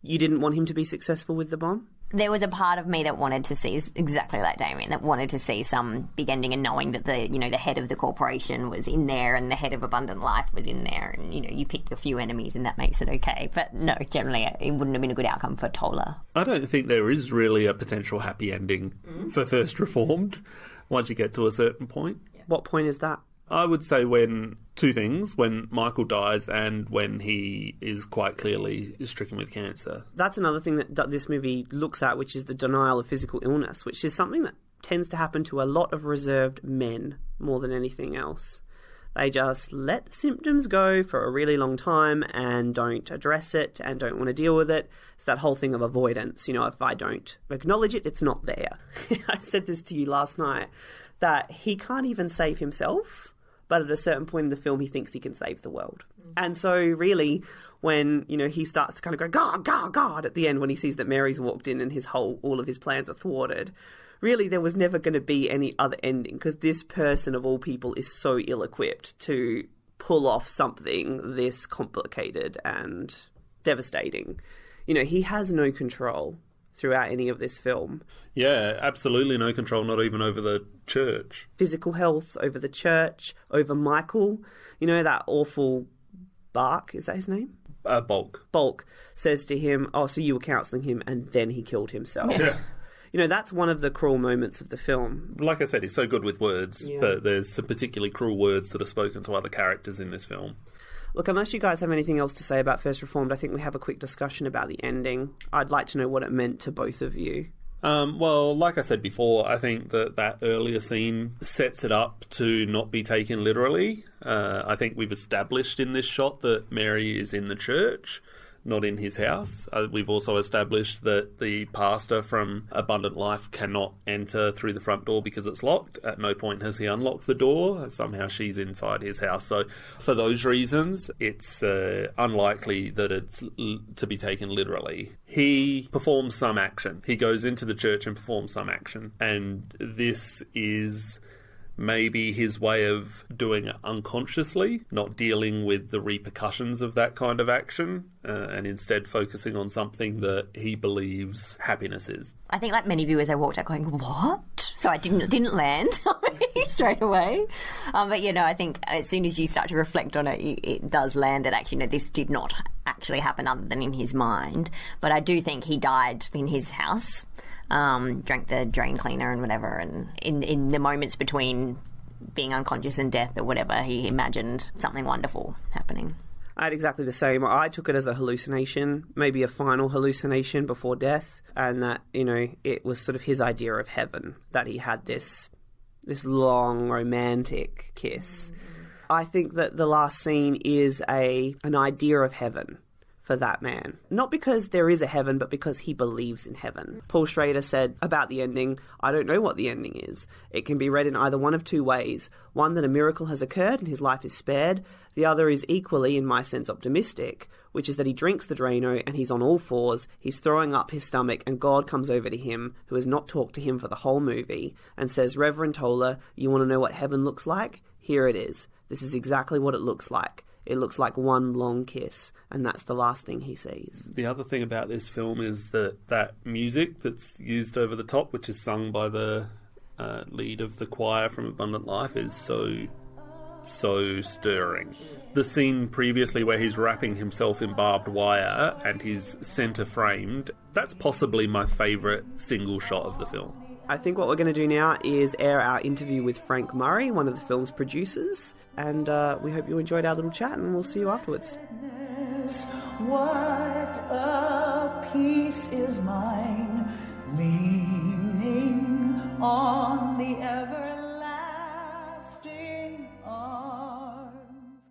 You didn't want him to be successful with the bomb? There was a part of me that wanted to see, exactly like Damien, that wanted to see some big ending, and knowing that the head of the corporation was in there and the head of Abundant Life was in there, and you pick a few enemies and that makes it okay. But no, generally it wouldn't have been a good outcome for Tola. I don't think there is really a potential happy ending for First Reformed once you get to a certain point. Yeah. What point is that? I would say two things, when Michael dies and when he is quite clearly stricken with cancer. That's another thing that this movie looks at, which is the denial of physical illness, which is something that tends to happen to a lot of reserved men more than anything else. They just let the symptoms go for a really long time and don't address it and don't want to deal with it. It's that whole thing of avoidance. If I don't acknowledge it, it's not there. I said this to you last night, that he can't even save himself. But at a certain point in the film, he thinks he can save the world. And so really, when, he starts to kind of go, God, God, God, at the end when he sees that Mary's walked in and all of his plans are thwarted, really there was never going to be any other ending, because this person of all people is so ill-equipped to pull off something this complicated and devastating. He has no control throughout any of this film. Yeah, absolutely no control, not even over the church. Physical health, over the church, over Michael. That awful Bark, is that his name? Bulk says to him, "Oh, so you were counselling him and then he killed himself." Yeah. You know, that's one of the cruel moments of the film. Like I said, he's so good with words, but there's some particularly cruel words that are spoken to other characters in this film. Look, unless you guys have anything else to say about First Reformed, I think we have a quick discussion about the ending. I'd like to know what it meant to both of you. Well, like I said before, I think that earlier scene sets it up to not be taken literally. I think we've established in this shot that Mary is in the church, not in his house. We've also established that the pastor from Abundant Life cannot enter through the front door because it's locked. At no point has he unlocked the door. Somehow she's inside his house. So for those reasons, it's unlikely that it's to be taken literally. He performs some action. He goes into the church and performs some action. And this is maybe his way of doing it unconsciously, not dealing with the repercussions of that kind of action, and instead focusing on something that he believes happiness is. I think, like many viewers, I walked out going, "What?" So I didn't land straight away. But I think as soon as you start to reflect on it, it does land that actually, this did not actually happen other than in his mind. But I do think he died in his house. Drank the drain cleaner and whatever, and in the moments between being unconscious and death or whatever, he imagined something wonderful happening. I had exactly the same. I took it as a hallucination, maybe a final hallucination before death, and that, it was sort of his idea of heaven, that he had this long romantic kiss. I think that the last scene is an idea of heaven for that man. Not because there is a heaven, but because he believes in heaven. Paul Schrader said about the ending, "I don't know what the ending is. It can be read in either one of two ways. One, that a miracle has occurred and his life is spared. The other is equally, in my sense, optimistic, which is that he drinks the Drano and he's on all fours, he's throwing up his stomach, and God comes over to him, who has not talked to him for the whole movie, and says, 'Reverend Toller, you want to know what heaven looks like? Here it is. This is exactly what it looks like. It looks like one long kiss,' and that's the last thing he sees." The other thing about this film is that music that's used over the top, which is sung by the lead of the choir from Abundant Life, is so stirring. The scene previously where he's wrapping himself in barbed wire and he's centre framed, that's possibly my favourite single shot of the film. I think what we're going to do now is air our interview with Frank Murray, one of the film's producers, and we hope you enjoyed our little chat, and we'll see you afterwards. What a peace is mine, leaning on the everlasting arms.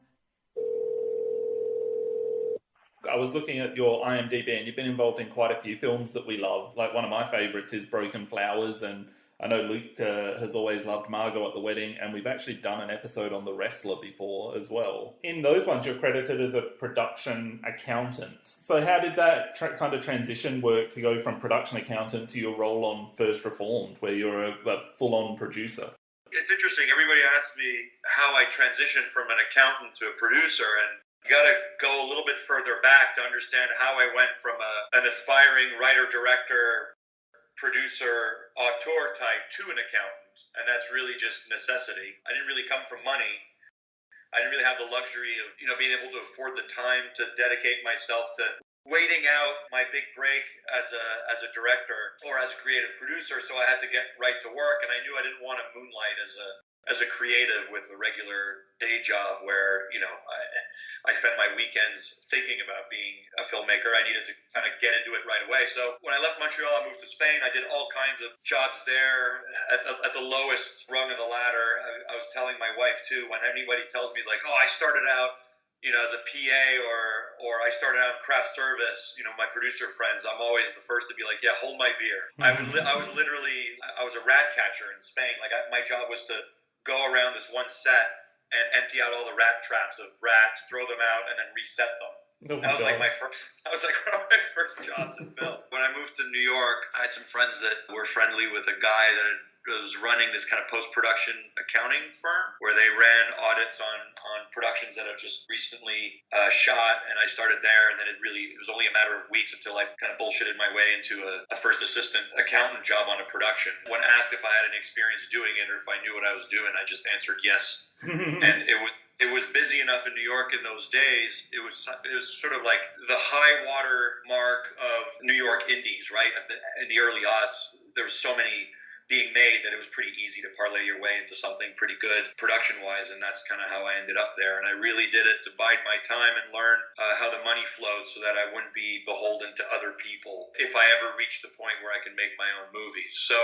I was looking at your IMDb, and you've been involved in quite a few films that we love. Like, one of my favourites is Broken Flowers, and I know Luke has always loved Margot at the Wedding, and we've actually done an episode on The Wrestler before as well. In those ones, you're credited as a production accountant. So how did that kind of transition work to go from production accountant to your role on First Reformed, where you're a full-on producer? It's interesting. Everybody asks me how I transitioned from an accountant to a producer, and you got to go a little bit further back to understand how I went from an aspiring writer-director, producer, auteur type to an accountant. And that's really just necessity. I didn't really come from money. I didn't really have the luxury of, being able to afford the time to dedicate myself to waiting out my big break as a director or as a creative producer. So I had to get right to work, and I knew I didn't want to moonlight as a creative with a regular day job where, I spent my weekends thinking about being a filmmaker. I needed to kind of get into it right away. So when I left Montreal, I moved to Spain. I did all kinds of jobs there at the lowest rung of the ladder. I was telling my wife, too, when anybody tells me, like, oh, I started out, as a PA or I started out in craft service, my producer friends, I'm always the first to be like, yeah, hold my beer. I was a rat catcher in Spain. Like, my job was to go around this one set and empty out all the rat traps of rats, throw them out, and then reset them. That was like one of my first jobs in film. When I moved to New York, I had some friends that were friendly with a guy that was running this kind of post-production accounting firm where they ran audits on productions that have just recently shot, and I started there, and then it was only a matter of weeks until I kind of bullshitted my way into a first assistant accountant job on a production. When asked if I had any experience doing it or if I knew what I was doing, I just answered yes. And it was busy enough in New York in those days. It was sort of like the high water mark of New York indies, right? In the early aughts, there were so many being made that it was pretty easy to parlay your way into something pretty good production-wise, and that's kind of how I ended up there. And I really did it to bide my time and learn how the money flowed so that I wouldn't be beholden to other people if I ever reached the point where I could make my own movies. So,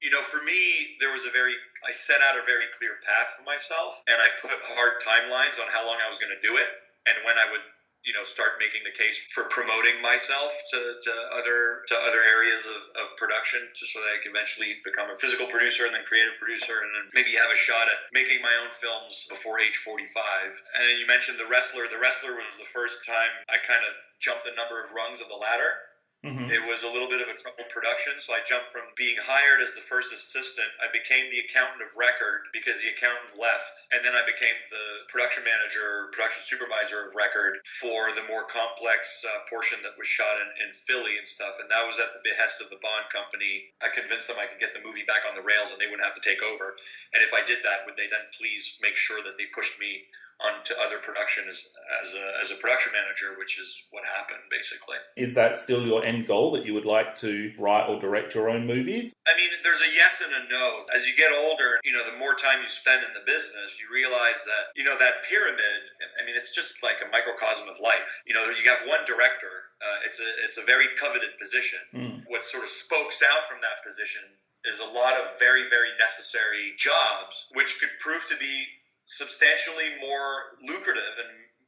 you know, for me, I set out a very clear path for myself, and I put hard timelines on how long I was going to do it and when I would, you know, start making the case for promoting myself to other areas of production, just so that I could eventually become a physical producer and then creative producer, and then maybe have a shot at making my own films before age 45. And then you mentioned The Wrestler. The Wrestler was the first time I kind of jumped a number of rungs of the ladder. Mm-hmm. It was a little bit of a troubled production, so I jumped from being hired as the first assistant. I became the accountant of record because the accountant left, and then I became the production manager, production supervisor of record for the more complex portion that was shot in Philly and stuff, and that was at the behest of the Bond company. I convinced them I could get the movie back on the rails and they wouldn't have to take over, and if I did that, would they then please make sure that they pushed me onto other production as a production manager, which is what happened, basically. Is that still your end goal, that you would like to write or direct your own movies? I mean, there's a yes and a no. As you get older, you know, the more time you spend in the business, you realize that, you know, that pyramid, I mean, it's just like a microcosm of life. You know, you have one director. It's a very coveted position. What sort of spokes out from that position is a lot of very, very necessary jobs, which could prove to be substantially more lucrative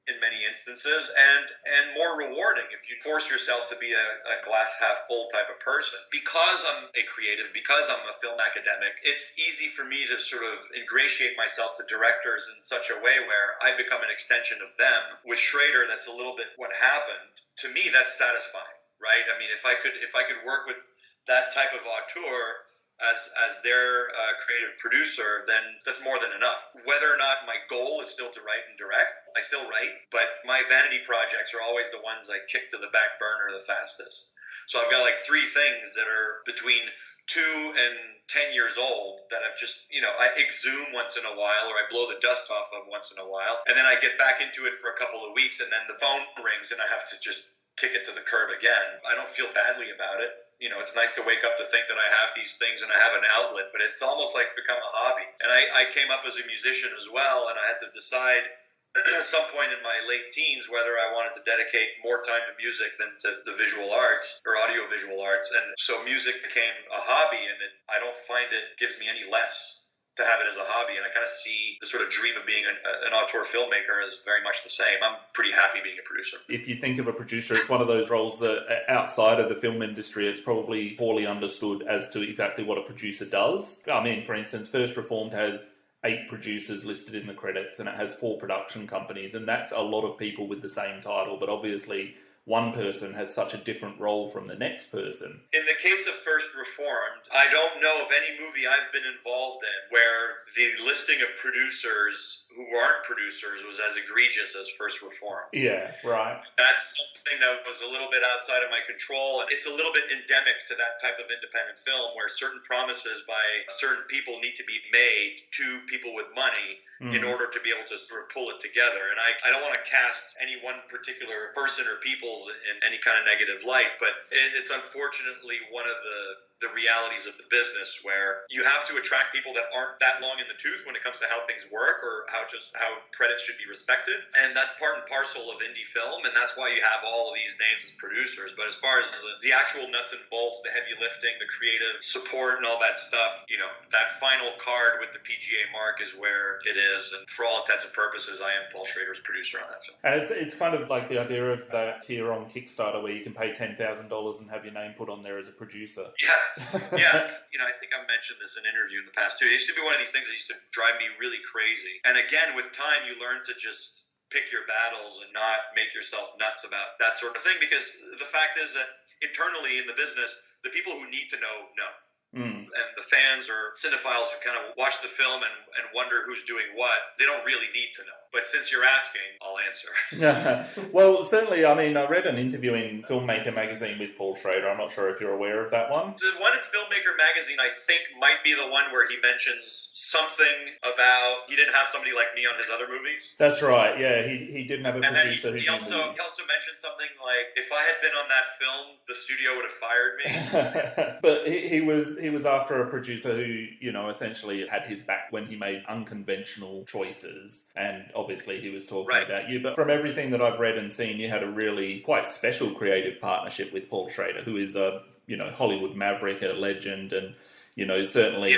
in many instances and more rewarding if you force yourself to be a glass half full type of person. Because I'm a creative, because I'm a film academic, it's easy for me to sort of ingratiate myself to directors in such a way where I become an extension of them. With Schrader, that's a little bit what happened. To me, that's satisfying, right? I mean, if I could work with that type of auteur as their creative producer, then that's more than enough. Whether or not my goal is still to write and direct, I still write, but my vanity projects are always the ones I kick to the back burner the fastest. So I've got like 3 things that are between 2 and 10 years old that I've just, you know, I exhume once in a while, or I blow the dust off of once in a while, and then I get back into it for a couple of weeks, and then the phone rings and I have to just kick it to the curb again. I don't feel badly about it. You know, it's nice to wake up to think that I have these things and I have an outlet, but it's almost like become a hobby. And I came up as a musician as well, and I had to decide at some point in my late teens whether I wanted to dedicate more time to music than to the visual arts or audiovisual arts. And so music became a hobby, and I don't find it gives me any less to have it as a hobby, and I kind of see the sort of dream of being an auteur filmmaker as very much the same. I'm pretty happy being a producer. If you think of a producer, it's one of those roles that outside of the film industry, it's probably poorly understood as to exactly what a producer does. I mean, for instance, First Reformed has 8 producers listed in the credits, and it has 4 production companies, and that's a lot of people with the same title, but obviously one person has such a different role from the next person. In the case of First Reformed, I don't know of any movie I've been involved in where the listing of producers who aren't producers was as egregious as First Reformed. Yeah, right. That's something that was a little bit outside of my control, and it's a little bit endemic to that type of independent film where certain promises by certain people need to be made to people with money in order to be able to sort of pull it together. And I don't want to cast any one particular person or peoples in any kind of negative light, but it's unfortunately one of the realities of the business where you have to attract people that aren't that long in the tooth when it comes to how things work or how credits should be respected. And that's part and parcel of indie film, and that's why you have all of these names as producers. But as far as the actual nuts and bolts, the heavy lifting, the creative support and all that stuff, you know, that final card with the PGA mark is where it is. And for all intents and purposes, I am Paul Schrader's producer on that film. And it's kind of like the idea of that tier on Kickstarter where you can pay $10,000 and have your name put on there as a producer. Yeah. You know, I think I mentioned this in an interview in the past too. It used to be one of these things that used to drive me really crazy. And again, with time, you learn to just pick your battles and not make yourself nuts about that sort of thing, because the fact is that internally in the business, the people who need to know. and the fans or cinephiles who kind of watch the film and wonder who's doing what, they don't really need to know. But since you're asking, I'll answer. Well, certainly, I mean, I read an interview in Filmmaker magazine with Paul Schrader. I'm not sure if you're aware of that one. The one in Filmmaker magazine, I think, might be the one where he mentions something about he didn't have somebody like me on his other movies. That's right, yeah. He didn't have a and producer. And then he also mentioned something like, if I had been on that film, the studio would have fired me. But he was after a producer who, you know, essentially had his back when he made unconventional choices, and obviously he was talking about you. But from everything that I've read and seen, you had a really quite special creative partnership with Paul Schrader, who is a, you know, Hollywood maverick, a legend, and, you know, certainly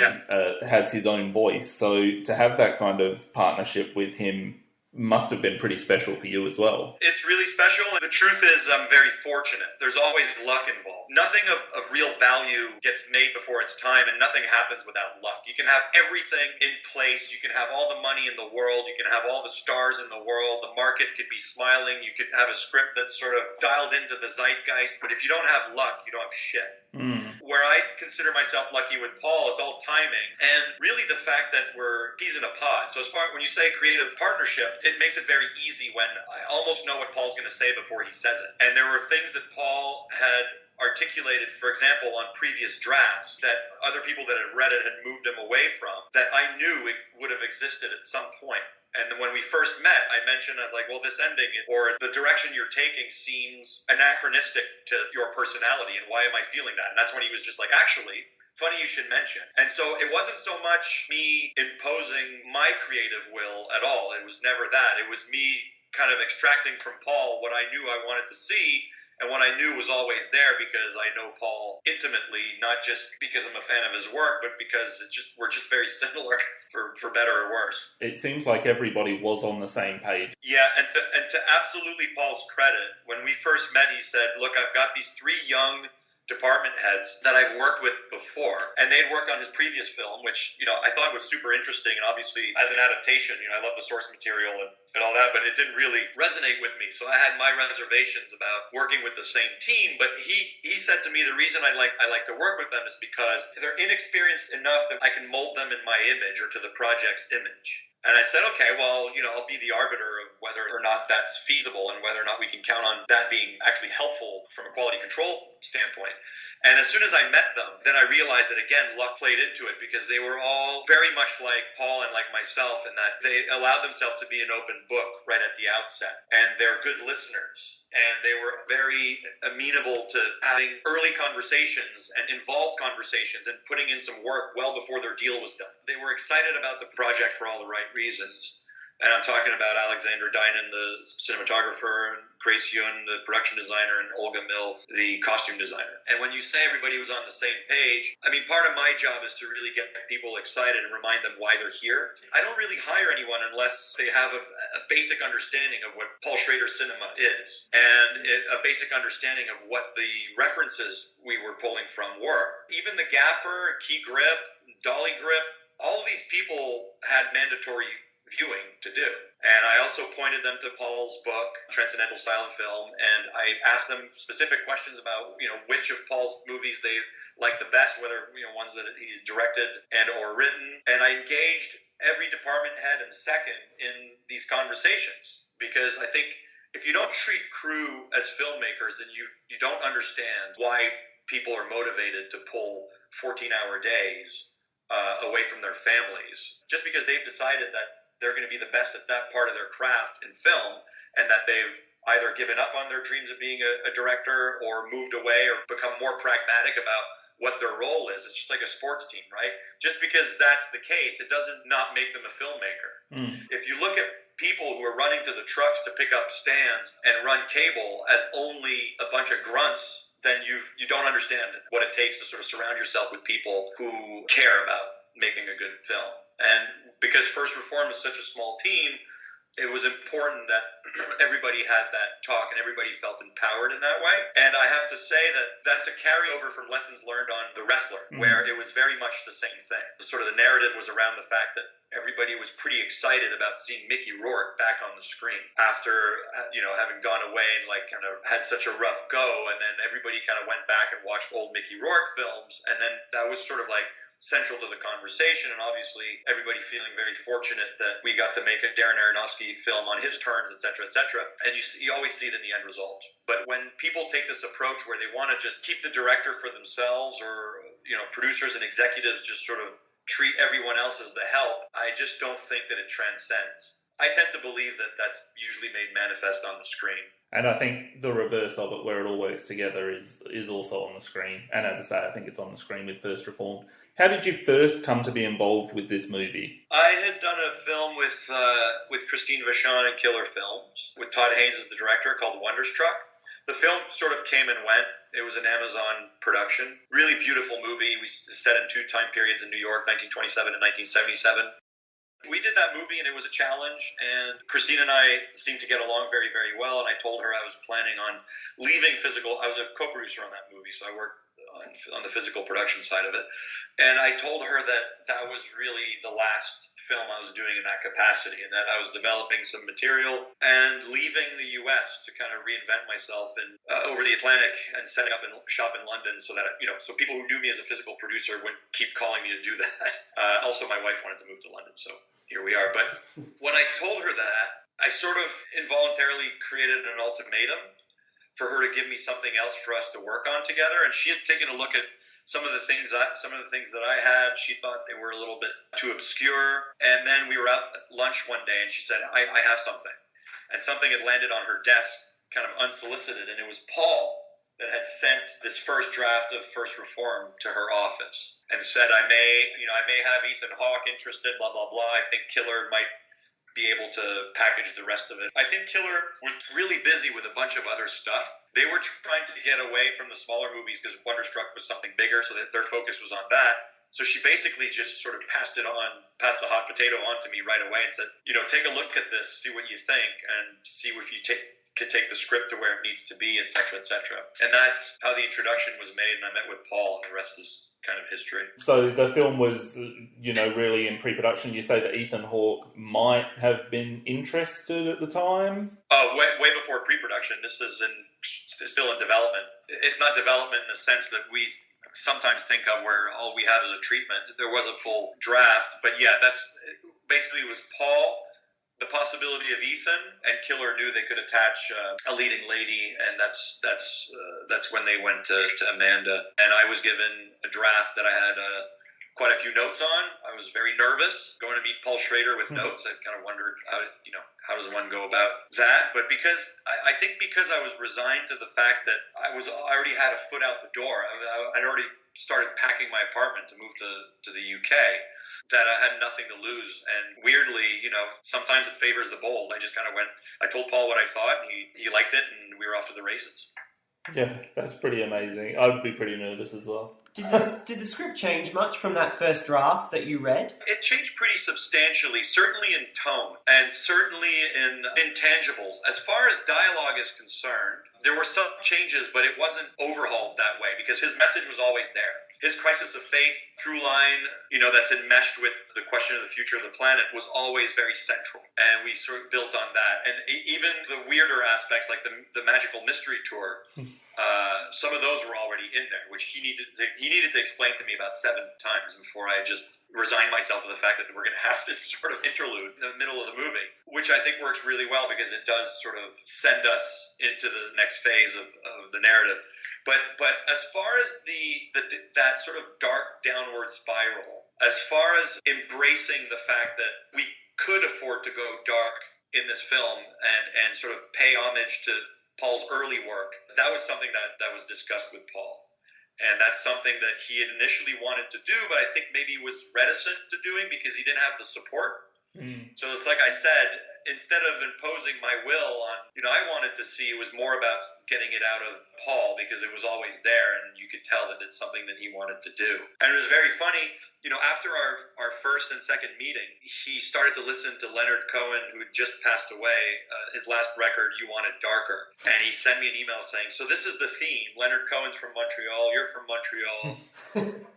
has his own voice. So to have that kind of partnership with him must have been pretty special for you as well. It's really special, and the truth is I'm very fortunate. There's always luck involved. Nothing of real value gets made before its time, and nothing happens without luck. You can have everything in place. You can have all the money in the world. You can have all the stars in the world. The market could be smiling. You could have a script that's sort of dialed into the zeitgeist, but if you don't have luck, you don't have shit. Where I consider myself lucky with Paul, it's all timing, and really the fact that we're peas in a pod. So as far when you say creative partnership, it makes it very easy when I almost know what Paul's going to say before he says it. And there were things that Paul had articulated, for example, on previous drafts that other people that had read it had moved him away from, that I knew it would have existed at some point. And when we first met, I mentioned, I was like, well, this ending or the direction you're taking seems anachronistic to your personality, and why am I feeling that? And that's when he was just like, actually, funny you should mention. And so it wasn't so much me imposing my creative will at all. It was never that. It was me kind of extracting from Paul what I knew I wanted to see, and what I knew was always there because I know Paul intimately, not just because I'm a fan of his work, but because we're just very similar, for better or worse. It seems like everybody was on the same page. Yeah, and to absolutely Paul's credit, when we first met, he said, look, I've got these 3 young department heads that I've worked with before, and they'd worked on his previous film, which, you know, I thought was super interesting, and obviously as an adaptation, you know, I love the source material and all that, but it didn't really resonate with me, so I had my reservations about working with the same team. But he said to me, the reason I like to work with them is because they're inexperienced enough that I can mold them in my image or to the project's image. And I said, okay, well, you know, I'll be the arbiter of whether or not that's feasible and whether or not we can count on that being actually helpful from a quality control standpoint. And as soon as I met them, then I realized that, again, luck played into it, because they were all very much like Paul and like myself in that they allowed themselves to be an open book right at the outset. And they're good listeners. And they were very amenable to having early conversations and involved conversations and putting in some work well before their deal was done. They were excited about the project for all the right reasons. And I'm talking about Alexandra Dynan, the cinematographer, and Grace Yun, the production designer, and Olga Mill, the costume designer. And when you say everybody was on the same page, I mean, part of my job is to really get people excited and remind them why they're here. I don't really hire anyone unless they have a basic understanding of what Paul Schrader cinema is, and a basic understanding of what the references we were pulling from were. Even the gaffer, Key Grip, Dolly Grip, all of these people had mandatory viewing to do. And I also pointed them to Paul's book, Transcendental Style and Film, and I asked them specific questions about, you know, which of Paul's movies they like the best, whether, you know, ones that he's directed and or written. And I engaged every department head and second in these conversations, because I think if you don't treat crew as filmmakers, then you don't understand why people are motivated to pull 14-hour days away from their families, just because they've decided that they're going to be the best at that part of their craft in film, and that they've either given up on their dreams of being a director or moved away or become more pragmatic about what their role is. It's just like a sports team, right? Just because that's the case, it doesn't not make them a filmmaker. If you look at people who are running to the trucks to pick up stands and run cable as only a bunch of grunts, then you don't understand what it takes to sort of surround yourself with people who care about making a good film. And because First Reform is such a small team, it was important that everybody had that talk and everybody felt empowered in that way. And I have to say that that's a carryover from lessons learned on The Wrestler, where it was very much the same thing. Sort of the narrative was around the fact that everybody was pretty excited about seeing Mickey Rourke back on the screen after, you know, having gone away and like kind of had such a rough go. And then everybody kind of went back and watched old Mickey Rourke films. And then that was sort of like central to the conversation, and obviously everybody feeling very fortunate that we got to make a Darren Aronofsky film on his terms, etc., etc. And you always see it in the end result. But when people take this approach where they want to just keep the director for themselves, or producers and executives just sort of treat everyone else as the help, I just don't think that it transcends. I tend to believe that that's usually made manifest on the screen. And I think the reverse of it, where it all works together, is also on the screen. And as I say, I think it's on the screen with First Reformed. How did you first come to be involved with this movie? I had done a film with Christine Vachon and Killer Films, with Todd Haynes as the director, called Wonderstruck. The film sort of came and went. It was an Amazon production. Really beautiful movie. We set in two time periods in New York, 1927 and 1977. We did that movie, and it was a challenge, and Christine and I seemed to get along very, very well, and I told her I was planning on leaving physical. I was a co-producer on that movie, so I worked on the physical production side of it, and I told her that that was really the last film I was doing in that capacity, and that I was developing some material and leaving the U.S. to kind of reinvent myself over the Atlantic and setting up shop in London, so that so people who knew me as a physical producer wouldn't keep calling me to do that. Also, my wife wanted to move to London, so here we are. But when I told her that, I sort of involuntarily created an ultimatum for her to give me something else for us to work on together, and she had taken a look at some of the things that I had. She thought they were a little bit too obscure. And then we were out at lunch one day, and she said, I have something. And something had landed on her desk, kind of unsolicited, and it was Paul that had sent this first draft of First Reform to her office and said, I may have Ethan Hawke interested, blah, blah, blah. I think Killer might be able to package the rest of it. I think Killer was really busy with a bunch of other stuff. They were trying to get away from the smaller movies because Wonderstruck was something bigger, so that their focus was on that. So she basically just sort of passed the hot potato on to me right away and said, take a look at this, see what you think, and see if you could take the script to where it needs to be, et cetera, et cetera. And that's how the introduction was made, and I met with Paul, and the rest is kind of history. So the film was, really in pre-production. You say that Ethan Hawke might have been interested at the time? Oh, way before pre-production. This is still in development. It's not development in the sense that we sometimes think of where all we have is a treatment. There was a full draft, but yeah, that's basically it was Paul, the possibility of Ethan, and Killer knew they could attach a leading lady, and that's when they went to Amanda. And I was given a draft that I had quite a few notes on. I was very nervous going to meet Paul Schrader with notes. I kind of wondered how does one go about that? But because I think I was resigned to the fact that I already had a foot out the door. I'd already started packing my apartment to move to the UK. That I had nothing to lose. And weirdly, sometimes it favors the bold. I just kind of I told Paul what I thought, and he liked it, and we were off to the races. Yeah, that's pretty amazing. I would be pretty nervous as well. Did the script change much from that first draft that you read? It changed pretty substantially, certainly in tone, and certainly in intangibles. As far as dialogue is concerned, there were some changes, but it wasn't overhauled that way, because his message was always there. His crisis of faith through line, that's enmeshed with the question of the future of the planet, was always very central. And we sort of built on that. And even the weirder aspects, like the magical mystery tour, some of those were already in there, which he needed to explain to me about 7 times before I just resigned myself to the fact that we're going to have this sort of interlude in the middle of the movie, which I think works really well because it does sort of send us into the next phase of the narrative. But as far as that sort of dark downward spiral, as far as embracing the fact that we could afford to go dark in this film and sort of pay homage to Paul's early work, that was something that was discussed with Paul. And that's something that he had initially wanted to do, but I think maybe was reticent to doing because he didn't have the support. So it's like I said, instead of imposing my will on, I wanted to see it was more about getting it out of Paul because it was always there and you could tell that it's something that he wanted to do. And it was very funny, after our first and second meeting, he started to listen to Leonard Cohen, who had just passed away, his last record, You Want It Darker. And he sent me an email saying, so this is the theme. Leonard Cohen's from Montreal, you're from Montreal,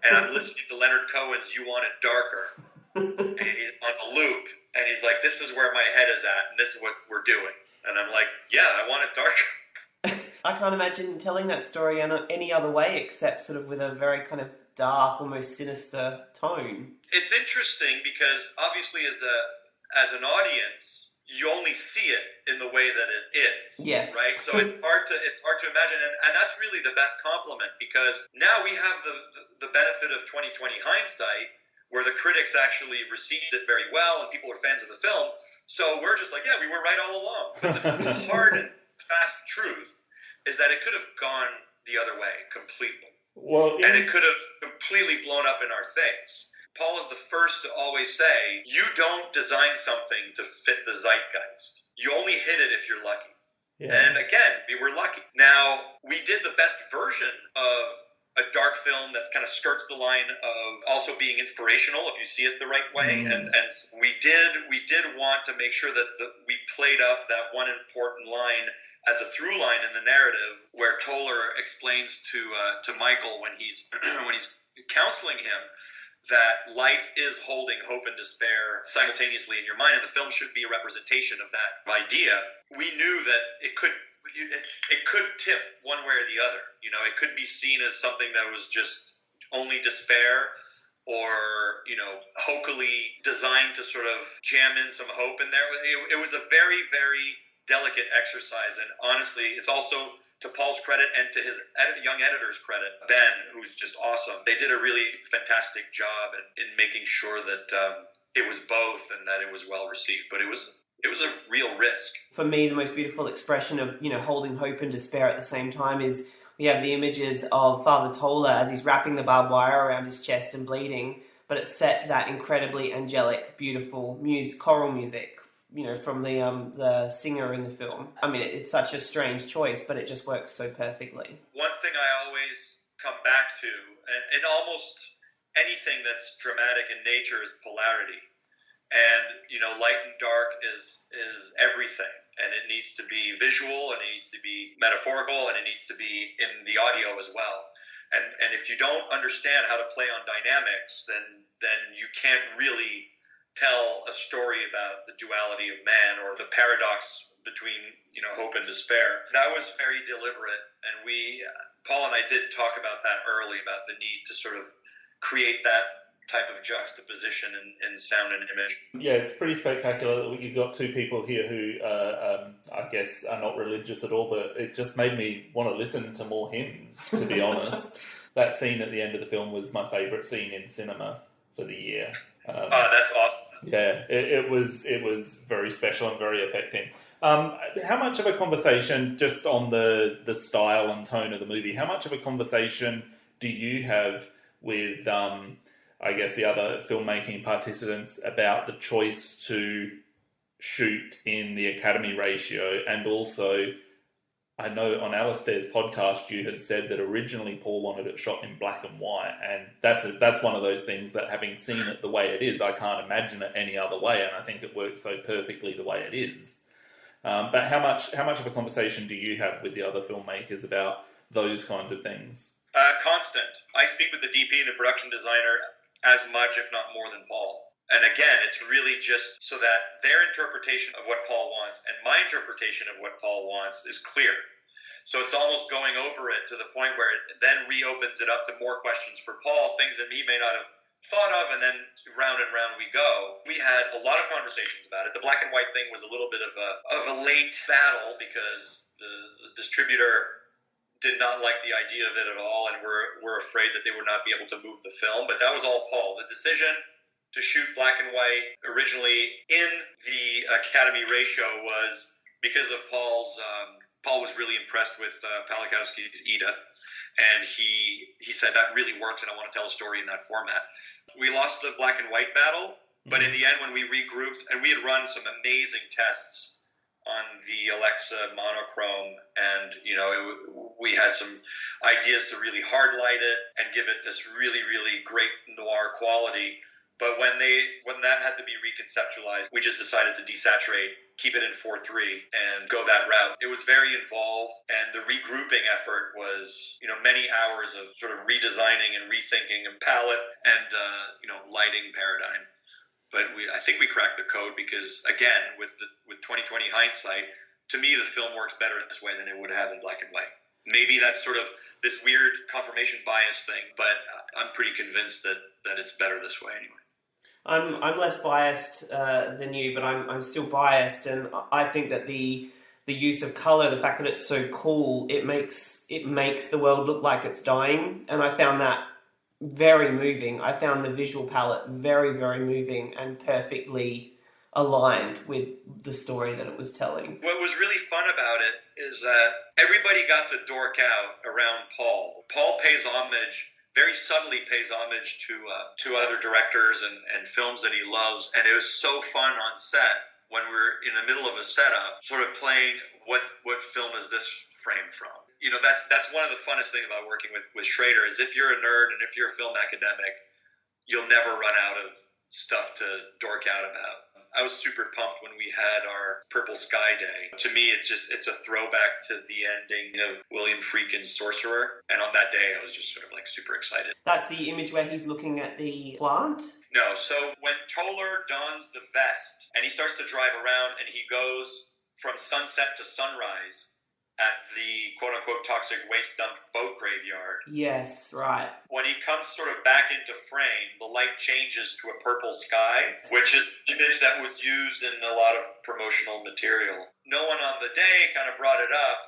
and I'm listening to Leonard Cohen's You Want It Darker. And he's on a loop, and he's like, this is where my head is at, and this is what we're doing. And I'm like, yeah, I want it darker. I can't imagine telling that story any other way except sort of with a very kind of dark, almost sinister tone. It's interesting because obviously as an audience, you only see it in the way that it is. Yes. Right? So it's hard to imagine, and that's really the best compliment, because now we have the benefit of 2020 hindsight, where the critics actually received it very well and people are fans of the film. So we're just like, yeah, we were right all along. But the hard and fast truth is that it could have gone the other way completely. Well, and it could have completely blown up in our face. Paul is the first to always say, you don't design something to fit the zeitgeist. You only hit it if you're lucky. Yeah. And again, we were lucky. Now, we did the best version of a dark film that's kind of skirts the line of also being inspirational if you see it the right way. And we did want to make sure that we played up that one important line as a through line in the narrative, where Toller explains to Michael when he's counseling him that life is holding hope and despair simultaneously in your mind, and the film should be a representation of that idea. We knew that it could tip one way or the other. You know, it could be seen as something that was just only despair, or, you know, hokily designed to sort of jam in some hope in there. It was a very, very delicate exercise, and honestly, it's also to Paul's credit and to his young editor's credit, Ben, who's just awesome. They did a really fantastic job in making sure that it was both and that it was well received. But it was a real risk. For me, the most beautiful expression of, you know, holding hope and despair at the same time is we have the images of Father Toller as he's wrapping the barbed wire around his chest and bleeding, but it's set to that incredibly angelic, beautiful choral music, you know, from the singer in the film. I mean, it's such a strange choice, but it just works so perfectly. One thing I always come back to, and in almost anything that's dramatic in nature, is polarity. And, you know, light and dark is everything. And it needs to be visual, and it needs to be metaphorical, and it needs to be in the audio as well. And if you don't understand how to play on dynamics, then you can't really tell a story about the duality of man, or the paradox between, you know, hope and despair. That was very deliberate, and Paul and I did talk about that early, about the need to sort of create that type of juxtaposition in sound and image. Yeah, it's pretty spectacular. You've got two people here who, I guess, are not religious at all, but it just made me want to listen to more hymns, to be honest. That scene at the end of the film was my favourite scene in cinema for the year. That's awesome. Yeah, it was very special and very affecting. How much of a conversation, just on the style and tone of the movie, how much of a conversation do you have with, I guess, the other filmmaking participants about the choice to shoot in the Academy ratio? And also, I know on Alistair's podcast you had said that originally Paul wanted it shot in black and white, and that's one of those things that, having seen it the way it is, I can't imagine it any other way, and I think it works so perfectly the way it is. But how much of a conversation do you have with the other filmmakers about those kinds of things? Constant. I speak with the DP and the production designer as much, if not more, than Paul. And again, it's really just so that their interpretation of what Paul wants and my interpretation of what Paul wants is clear. So it's almost going over it to the point where it then reopens it up to more questions for Paul, things that he may not have thought of, and then round and round we go. We had a lot of conversations about it. The black and white thing was a little bit of a late battle, because the distributor did not like the idea of it at all, and were afraid that they would not be able to move the film. But that was all Paul. The decision to shoot black and white originally in the Academy ratio was because of Paul's. Paul was really impressed with Palikowski's Ida, and he said that really works, and I want to tell a story in that format. We lost the black and white battle, but in the end, when we regrouped, and we had run some amazing tests on the Alexa monochrome, and we had some ideas to really hard light it and give it this really, really great noir quality. But when that had to be reconceptualized, we just decided to desaturate, keep it in 4:3, and go that route. It was very involved, and the regrouping effort was, many hours of sort of redesigning and rethinking a palette and lighting paradigm. But I think we cracked the code, because again, with 2020 hindsight, to me the film works better this way than it would have in black and white. Maybe that's sort of this weird confirmation bias thing, but I'm pretty convinced that it's better this way anyway. I'm less biased than you, but I'm still biased, and I think that the use of color, the fact that it's so cool, it makes the world look like it's dying, and I found that very moving. I found the visual palette very, very moving and perfectly aligned with the story that it was telling. What was really fun about it is that everybody got to dork out around Paul. Paul pays homage, very subtly pays homage to other directors and films that he loves, and it was so fun on set when we're in the middle of a setup, sort of playing what film is this framed from. You know, that's one of the funnest things about working with Schrader is if you're a nerd and if you're a film academic, you'll never run out of stuff to dork out about. I was super pumped when we had our Purple Sky Day. To me, it's a throwback to the ending of William Friedkin's Sorcerer. And on that day, I was just sort of like super excited. That's the image where he's looking at the plant? No, so when Toller dons the vest and he starts to drive around and he goes from sunset to sunrise at the quote-unquote toxic waste dump boat graveyard. Yes, right. When he comes sort of back into frame, the light changes to a purple sky, which is an image that was used in a lot of promotional material. No one on the day kind of brought it up.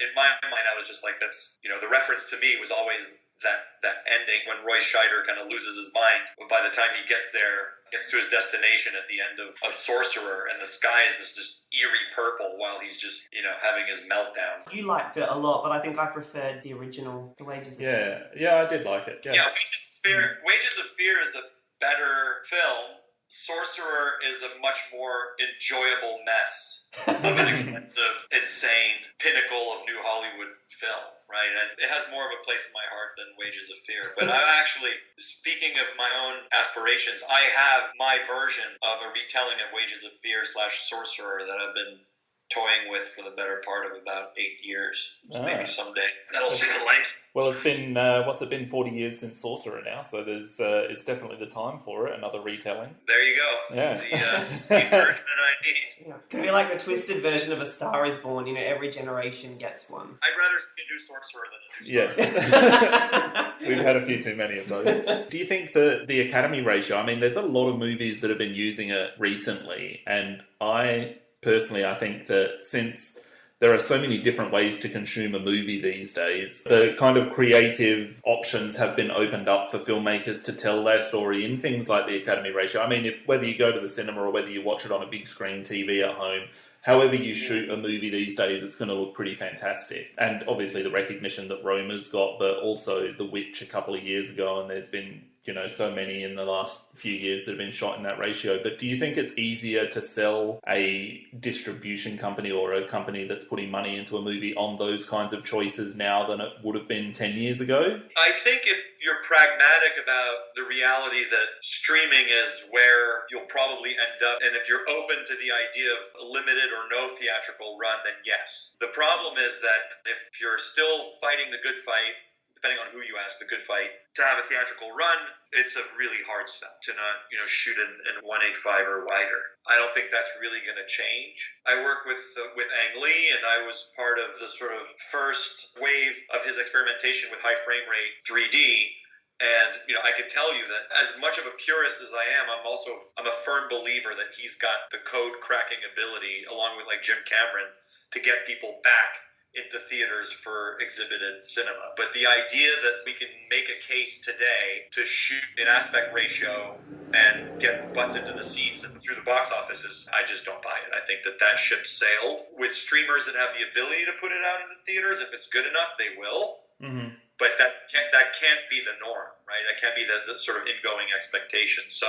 In my mind, I was just like, that's, you know, the reference to me was always that ending when Roy Scheider kind of loses his mind. But by the time he gets to his destination at the end of Sorcerer, and the sky is this just eerie purple while he's just, you know, having his meltdown. You liked it a lot, but I think I preferred the original, The Wages of Fear. Yeah, I did like it. Yeah, Wages of Fear is a better film. Sorcerer is a much more enjoyable mess of an expensive, insane pinnacle of new Hollywood film, right? And it has more of a place in my heart than Wages of Fear. But I'm actually, speaking of my own aspirations, I have my version of a retelling of Wages of Fear / Sorcerer that I've been toying with for the better part of about 8 years. Maybe someday that'll see the light. Well, it's been, 40 years since Sorcerer now, so there's it's definitely the time for it, another retelling. There you go. Yeah. The version that I need. Yeah. It could be like the twisted version of A Star is Born, you know, every generation gets one. I'd rather see a new Sorcerer than a new Sorcerer. Yeah. We've had a few too many of those. Do you think the Academy ratio, I mean, there's a lot of movies that have been using it recently, and I think that since there are so many different ways to consume a movie these days, the kind of creative options have been opened up for filmmakers to tell their story in things like the Academy ratio. I mean, whether you go to the cinema or whether you watch it on a big screen TV at home, however you shoot a movie these days, it's going to look pretty fantastic. And obviously the recognition that Roma's got, but also The Witch a couple of years ago, and there's been, you know, so many in the last few years that have been shot in that ratio. But do you think it's easier to sell a distribution company or a company that's putting money into a movie on those kinds of choices now than it would have been 10 years ago? I think if you're pragmatic about the reality that streaming is where you'll probably end up, and if you're open to the idea of a limited or no theatrical run, then yes. The problem is that if you're still fighting the good fight, depending on who you ask, the good fight, to have a theatrical run, it's a really hard sell to not, you know, shoot in 1.85 or wider. I don't think that's really going to change. I work with Ang Lee, and I was part of the sort of first wave of his experimentation with high frame rate 3D. And, you know, I can tell you that as much of a purist as I am, I'm a firm believer that he's got the code cracking ability, along with like Jim Cameron, to get people back into theaters for exhibited cinema. But the idea that we can make a case today to shoot in aspect ratio and get butts into the seats and through the box offices, I just don't buy it. I think that ship sailed. With streamers that have the ability to put it out in the theaters, if it's good enough, they will. Mm-hmm. But that can't be the norm, right? That can't be the sort of ingoing expectation. So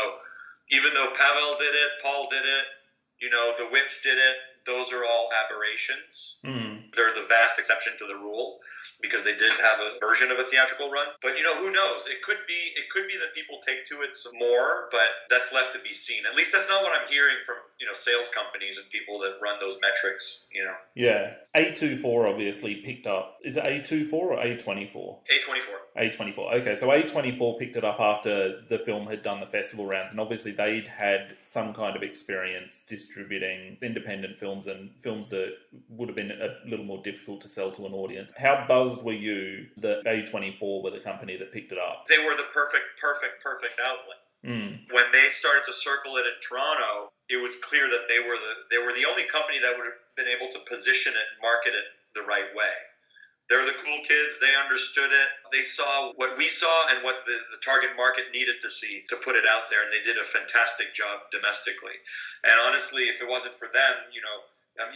even though Pavel did it, Paul did it, you know, The Witch did it, those are all aberrations. Mm. They're the vast exception to the rule because they did have a version of a theatrical run. But, you know, who knows? It could be that people take to it some more, but that's left to be seen. At least that's not what I'm hearing from, you know, sales companies and people that run those metrics, you know. Yeah. A24 obviously picked up. Is it A24 or A24? A24. A24. Okay, so A24 picked it up after the film had done the festival rounds, and obviously they'd had some kind of experience distributing independent film films and films that would have been a little more difficult to sell to an audience. How buzzed were you that A24 were the company that picked it up? They were the perfect outlet. When they started to circle it in Toronto, it was clear that they were the only company that would have been able to position it and market it the right way. They're the cool kids. They understood it. They saw what we saw and what the target market needed to see to put it out there, and they did a fantastic job domestically. And honestly, if it wasn't for them,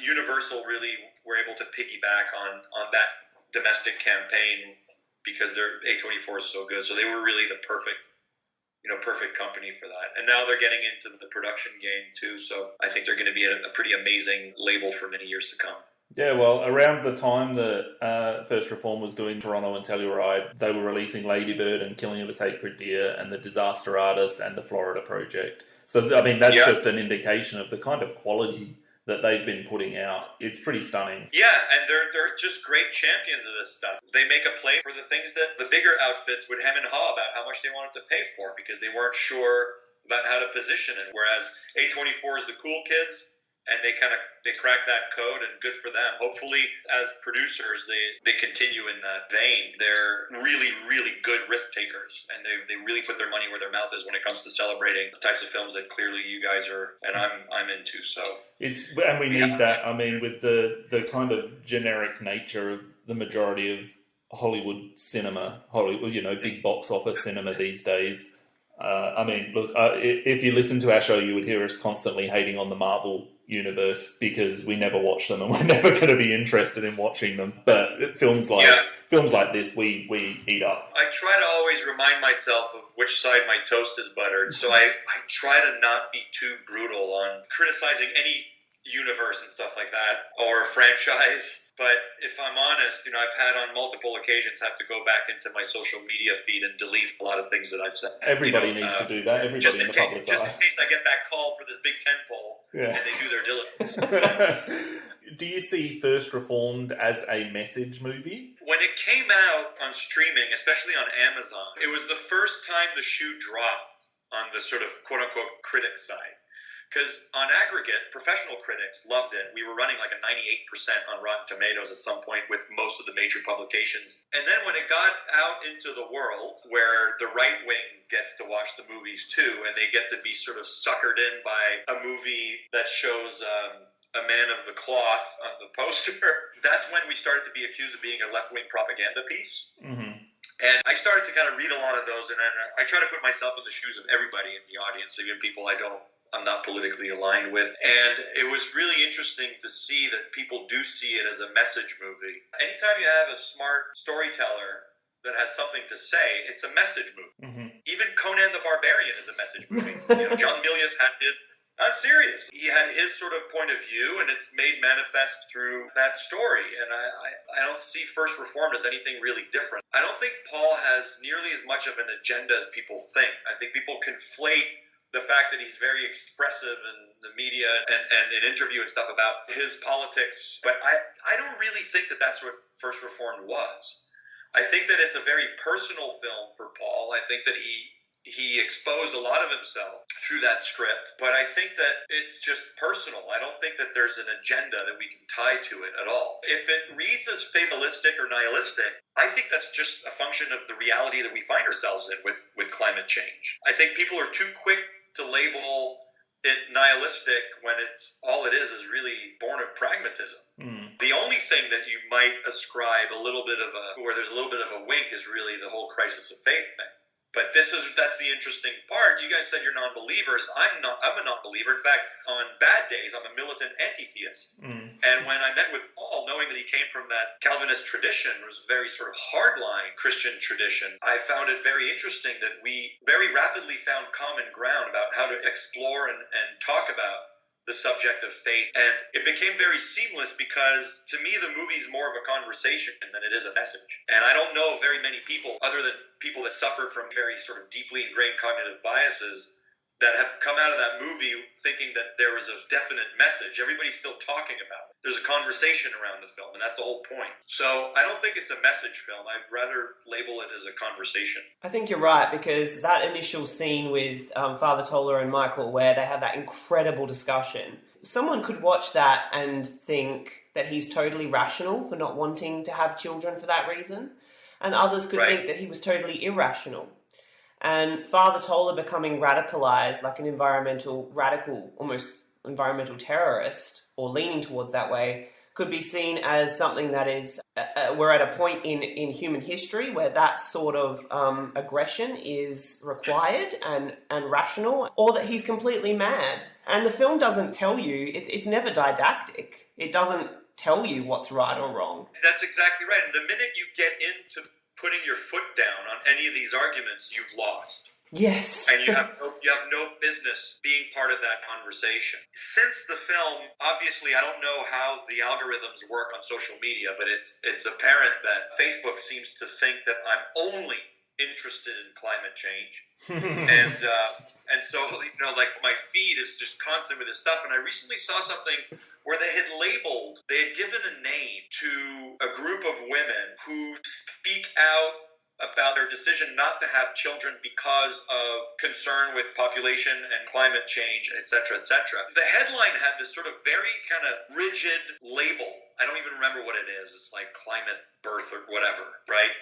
Universal really were able to piggyback on that domestic campaign because their A24 is so good. So they were really the perfect company for that. And now they're getting into the production game too. So I think they're going to be a pretty amazing label for many years to come. Yeah, well, around the time that First Reform was doing Toronto and Telluride, they were releasing Lady Bird and Killing of a Sacred Deer and The Disaster Artist and The Florida Project. So, I mean, that's just an indication of the kind of quality that they've been putting out. It's pretty stunning. Yeah, and they're just great champions of this stuff. They make a play for the things that the bigger outfits would hem and haw about how much they wanted to pay for because they weren't sure about how to position it. Whereas A24 is the cool kids, and they crack that code, and good for them. Hopefully, as producers, they continue in that vein. They're really, really good risk takers, and they really put their money where their mouth is when it comes to celebrating the types of films that clearly you guys are, and I'm into. So and we need that. I mean, with the kind of generic nature of the majority of Hollywood cinema, big box office cinema these days. I mean, look, if you listen to our show, you would hear us constantly hating on the Marvel universe because we never watch them and we're never going to be interested in watching them. But films like this, we eat up. I try to always remind myself of which side my toast is buttered. So I try to not be too brutal on criticizing any universe and stuff like that or franchise. But if I'm honest, I've had on multiple occasions have to go back into my social media feed and delete a lot of things that I've said. Everybody needs to do that. Everybody in the public eye. Just in case I get that call for this big tentpole and they do their diligence. Do you see First Reformed as a message movie? When it came out on streaming, especially on Amazon, it was the first time the shoe dropped on the sort of quote-unquote critic side. Because on aggregate, professional critics loved it. We were running like a 98% on Rotten Tomatoes at some point with most of the major publications. And then when it got out into the world, where the right wing gets to watch the movies too, and they get to be sort of suckered in by a movie that shows a man of the cloth on the poster, that's when we started to be accused of being a left-wing propaganda piece. Mm-hmm. And I started to kind of read a lot of those, and I try to put myself in the shoes of everybody in the audience, even people I'm not politically aligned with. And it was really interesting to see that people do see it as a message movie. Anytime you have a smart storyteller that has something to say, it's a message movie. Mm-hmm. Even Conan the Barbarian is a message movie. John Milius had his... I'm serious. He had his sort of point of view, and it's made manifest through that story. And I don't see First Reformed as anything really different. I don't think Paul has nearly as much of an agenda as people think. I think people conflate the fact that he's very expressive in the media and in interview and stuff about his politics. But I don't really think that that's what First Reformed was. I think that it's a very personal film for Paul. I think that he exposed a lot of himself through that script. But I think that it's just personal. I don't think that there's an agenda that we can tie to it at all. If it reads as fatalistic or nihilistic, I think that's just a function of the reality that we find ourselves in with climate change. I think people are too quick to label it nihilistic when all it is really born of pragmatism. Mm. The only thing that you might ascribe where there's a little bit of a wink is really the whole crisis of faith thing. But that's the interesting part. You guys said you're non-believers. I'm a non-believer. In fact, on bad days, I'm a militant anti-theist. Mm. And when I met with Paul, knowing that he came from that Calvinist tradition, it was a very sort of hardline Christian tradition, I found it very interesting that we very rapidly found common ground about how to explore and talk about the subject of faith. And it became very seamless because, to me, the movie's more of a conversation than it is a message. And I don't know very many people, other than people that suffer from very sort of deeply ingrained cognitive biases, that have come out of that movie thinking that there was a definite message. Everybody's still talking about it. There's a conversation around the film, and that's the whole point. So I don't think it's a message film. I'd rather label it as a conversation. I think you're right, because that initial scene with Father Toller and Michael, where they have that incredible discussion, someone could watch that and think that he's totally rational for not wanting to have children for that reason, and others could think that he was totally irrational. And Father Toller becoming radicalized, like an almost environmental terrorist, or leaning towards that way, could be seen as something that is, we're at a point in human history where that sort of aggression is required and rational, or that he's completely mad. And the film doesn't tell you, it's never didactic. It doesn't tell you what's right or wrong. That's exactly right. And the minute you get into putting your foot down on any of these arguments, you've lost. Yes. And you have no business being part of that conversation. Since the film, obviously, I don't know how the algorithms work on social media, but it's apparent that Facebook seems to think that I'm only interested in climate change. And so, like, my feed is just constant with this stuff. And I recently saw something where they had given a name to a group of women who speak out about their decision not to have children because of concern with population and climate change, et cetera, et cetera. The headline had this sort of very kind of rigid label. I don't even remember what it is. It's like climate birth or whatever, right?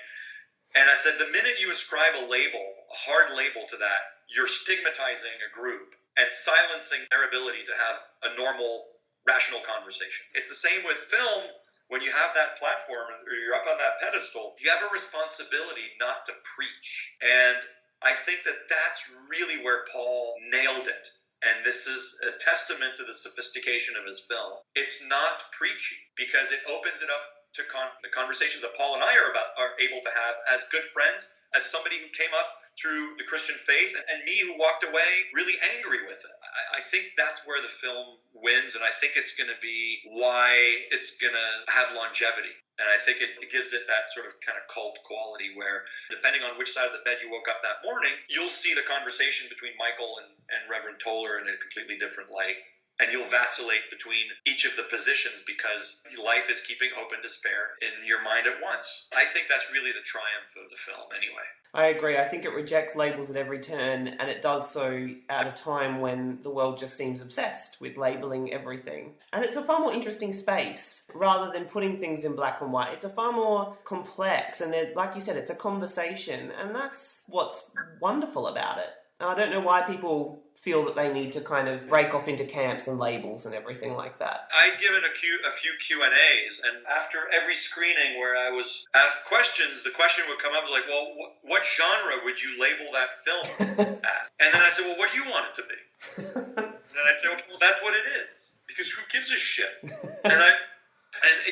And I said, the minute you ascribe a label, a hard label to that, you're stigmatizing a group and silencing their ability to have a normal, rational conversation. It's the same with film. When you have that platform or you're up on that pedestal, you have a responsibility not to preach. And I think that that's really where Paul nailed it. And this is a testament to the sophistication of his film. It's not preachy because it opens it up to the conversations that Paul and I are able to have as good friends, as somebody who came up through the Christian faith, and me who walked away really angry with it. I think that's where the film wins, and I think it's going to be why it's going to have longevity. And I think it gives it that sort of kind of cult quality where, depending on which side of the bed you woke up that morning, you'll see the conversation between Michael and Reverend Toller in a completely different light. And you'll vacillate between each of the positions because life is keeping hope and despair in your mind at once. I think that's really the triumph of the film anyway. I agree. I think it rejects labels at every turn, and it does so at a time when the world just seems obsessed with labeling everything. And it's a far more interesting space, rather than putting things in black and white. It's a far more complex, and like you said, it's a conversation, and that's what's wonderful about it. I don't know why people feel that they need to kind of break off into camps and labels and everything like that. I'd given a few Q&As, and after every screening where I was asked questions, the question would come up like, well, what genre would you label that film at? And then I said, well, what do you want it to be? And then I'd say, well, that's what it is, because who gives a shit? And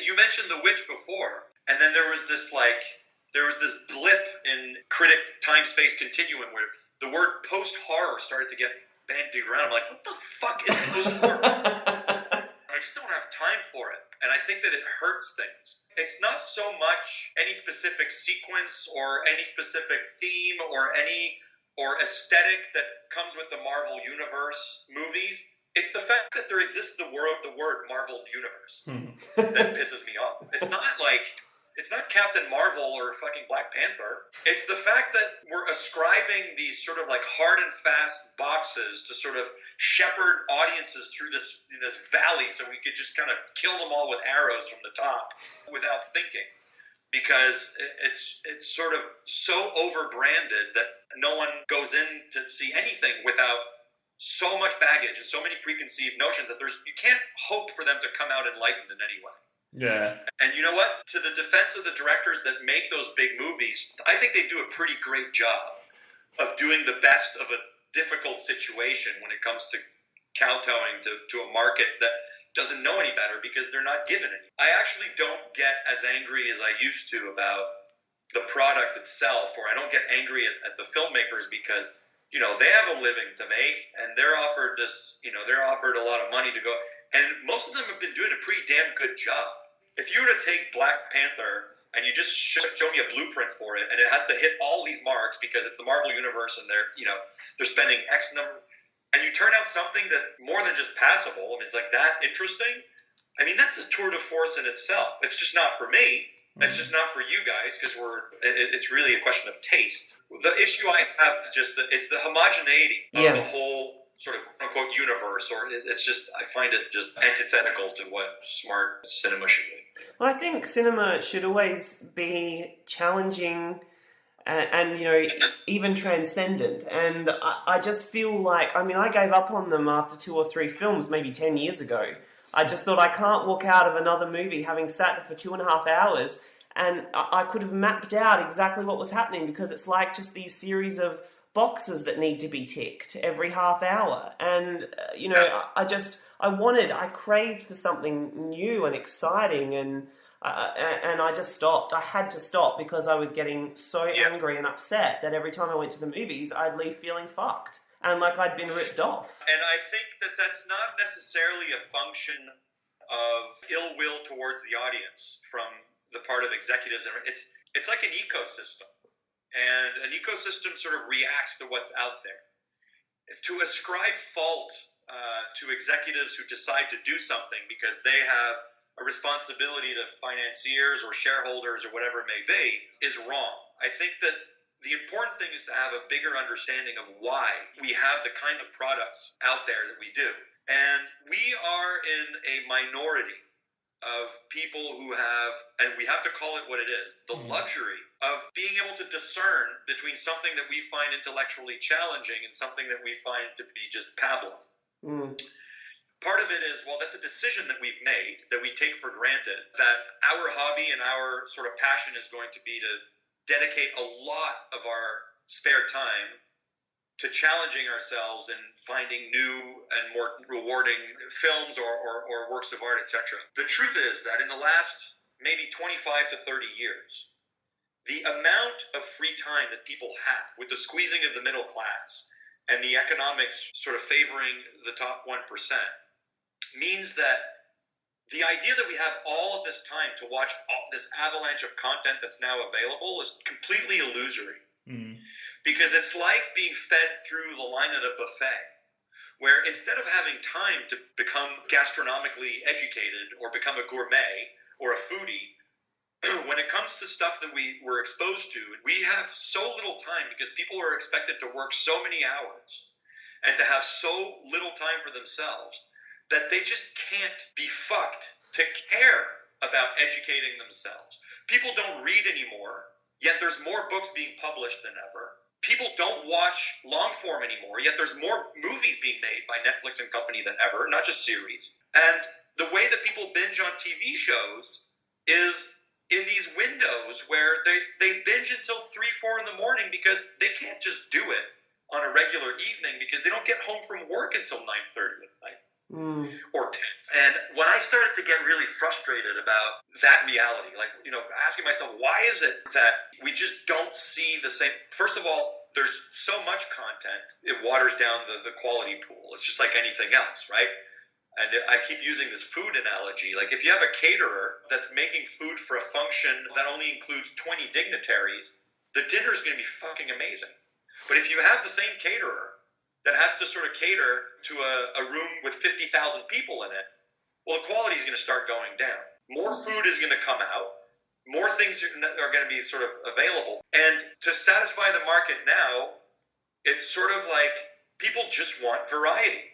you mentioned The Witch before, and then there was this blip in critic time-space continuum where the word post-horror started to get bandied around. I'm like, what the fuck is post-horror? I just don't have time for it. And I think that it hurts things. It's not so much any specific sequence or any specific theme or aesthetic that comes with the Marvel Universe movies. It's the fact that there exists the word Marvel Universe that pisses me off. It's not Captain Marvel or fucking Black Panther. It's the fact that we're ascribing these sort of like hard and fast boxes to sort of shepherd audiences through this valley so we could just kind of kill them all with arrows from the top without thinking. Because it's sort of so over-branded that no one goes in to see anything without so much baggage and so many preconceived notions that you can't hope for them to come out enlightened in any way. Yeah. And you know what? To the defense of the directors that make those big movies, I think they do a pretty great job of doing the best of a difficult situation when it comes to kowtowing to a market that doesn't know any better because they're not given any. I actually don't get as angry as I used to about the product itself, or I don't get angry at the filmmakers because, they have a living to make and they're offered a lot of money to go. And most of them have been doing a pretty damn good job. If you were to take Black Panther and you just show me a blueprint for it, and it has to hit all these marks because it's the Marvel Universe and they're spending X number, and you turn out something that more than just passable, I mean, it's like that interesting, I mean, that's a tour de force in itself. It's just not for me. It's just not for you guys, because it's really a question of taste. The issue I have is just it's the homogeneity of the whole sort of quote-unquote universe, or it's just, I find it just antithetical to what smart cinema should be. Well, I think cinema should always be challenging and you know, even transcendent. And I just feel like, I mean, I gave up on them after 2 or 3 films, maybe 10 years ago. I just thought, I can't walk out of another movie having sat there for 2.5 hours and I could have mapped out exactly what was happening, because it's like just these series of boxes that need to be ticked every half hour. And, you know, I craved for something new and exciting, and I just stopped. I had to stop because I was getting so angry and upset that every time I went to the movies, I'd leave feeling fucked and like I'd been ripped off. And I think that that's not necessarily a function of ill will towards the audience from the part of executives. It's like an ecosystem, and an ecosystem sort of reacts to what's out there. To ascribe fault to executives who decide to do something because they have a responsibility to financiers or shareholders or whatever it may be is wrong. I think that the important thing is to have a bigger understanding of why we have the kinds of products out there that we do. And we are in a minority of people who have, and we have to call it what it is, the luxury of being able to discern between something that we find intellectually challenging and something that we find to be just pablum. Part of it is, well, that's a decision that we've made, that we take for granted, that our hobby and our sort of passion is going to be to dedicate a lot of our spare time to challenging ourselves and finding new and more rewarding films or works of art, etc. The truth is that in the last maybe 25 to 30 years, the amount of free time that people have with the squeezing of the middle class and the economics sort of favoring the top 1% means that the idea that we have all of this time to watch all this avalanche of content that's now available is completely illusory. Because it's like being fed through the line at a buffet, where instead of having time to become gastronomically educated or become a gourmet or a foodie, when it comes to stuff that we were exposed to, we have so little time because people are expected to work so many hours and to have so little time for themselves that they just can't be fucked to care about educating themselves. People don't read anymore, yet there's more books being published than ever. People don't watch long form anymore, yet there's more movies being made by Netflix and company than ever, not just series. And the way that people binge on TV shows is in these windows where they binge until 3-4 in the morning because they can't just do it on a regular evening because they don't get home from work until 9:30 at night. Or 10. And when I started to get really frustrated about that reality, like, you know, asking myself, why is it that we just don't see the same? First of all, there's so much content, it waters down the quality pool. It's just like anything else, right? And I keep using this food analogy. Like, if you have a caterer that's making food for a function that only includes 20 dignitaries, the dinner is going to be fucking amazing. But if you have the same caterer that has to sort of cater to a room with 50,000 people in it, well, the quality is going to start going down. More food is going to come out. More things are going to be sort of available. And to satisfy the market now, it's sort of like people just want variety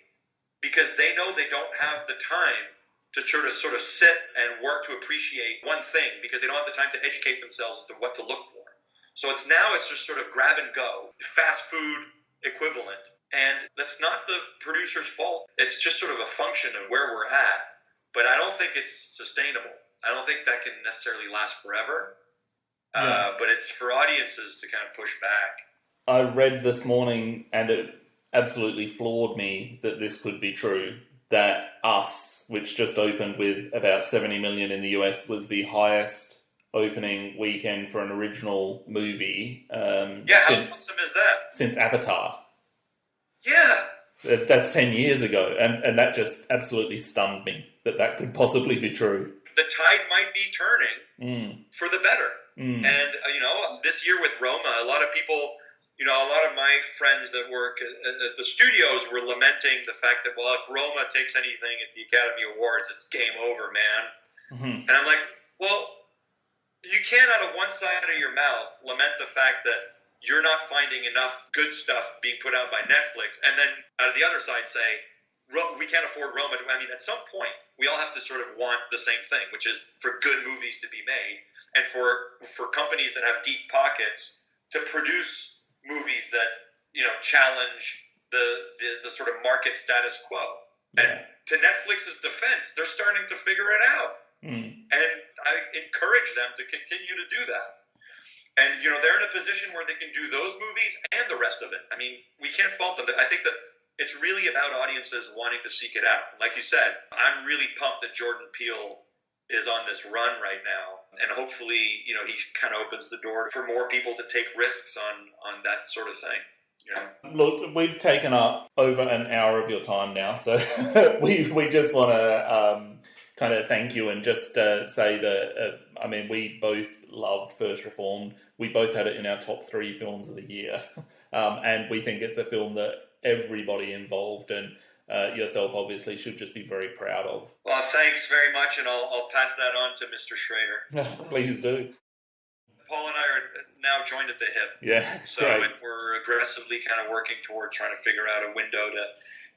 because they know they don't have the time to sort of sit and work to appreciate one thing because they don't have the time to educate themselves as to what to look for. So it's just sort of grab and go, fast food equivalent. And that's not the producer's fault. It's just sort of a function of where we're at. But I don't think it's sustainable. I don't think that can necessarily last forever. But it's for audiences to kind of push back. I read this morning, and it absolutely floored me that this could be true, that Us, which just opened with about 70 million in the US, was the highest opening weekend for an original movie. How awesome is that? Since Avatar. Yeah. That's 10 years ago, and that just absolutely stunned me, that could possibly be true. The tide might be turning for the better. And, you know, this year with Roma, a lot of people a lot of my friends that work at the studios were lamenting the fact that, well, if Roma takes anything at the Academy Awards, it's game over, man. Mm-hmm. And I'm like, well, you can't out of one side of your mouth lament the fact that you're not finding enough good stuff being put out by Netflix, and then out of the other side say, we can't afford Roma. I mean, at some point, we all have to sort of want the same thing, which is for good movies to be made, and for companies that have deep pockets to produce movies that challenge the sort of market status quo. And to Netflix's defense, they're starting to figure it out, and I encourage them to continue to do that. And they're in a position where they can do those movies and the rest of it. I mean, we can't fault them. I think that it's really about audiences wanting to seek it out. Like you said, I'm really pumped that Jordan Peele is on this run right now, and hopefully, he kind of opens the door for more people to take risks on that sort of thing. Look, we've taken up over an hour of your time now, so we just want to kind of thank you and just say that, we both loved First Reformed. We both had it in our top 3 films of the year, and we think it's a film that everybody involved and yourself obviously should just be very proud of. Well, thanks very much, and I'll pass that on to Mr. Schrader. Please do. Paul and I are now joined at the hip. Yeah, so great. We're aggressively kind of working toward trying to figure out a window to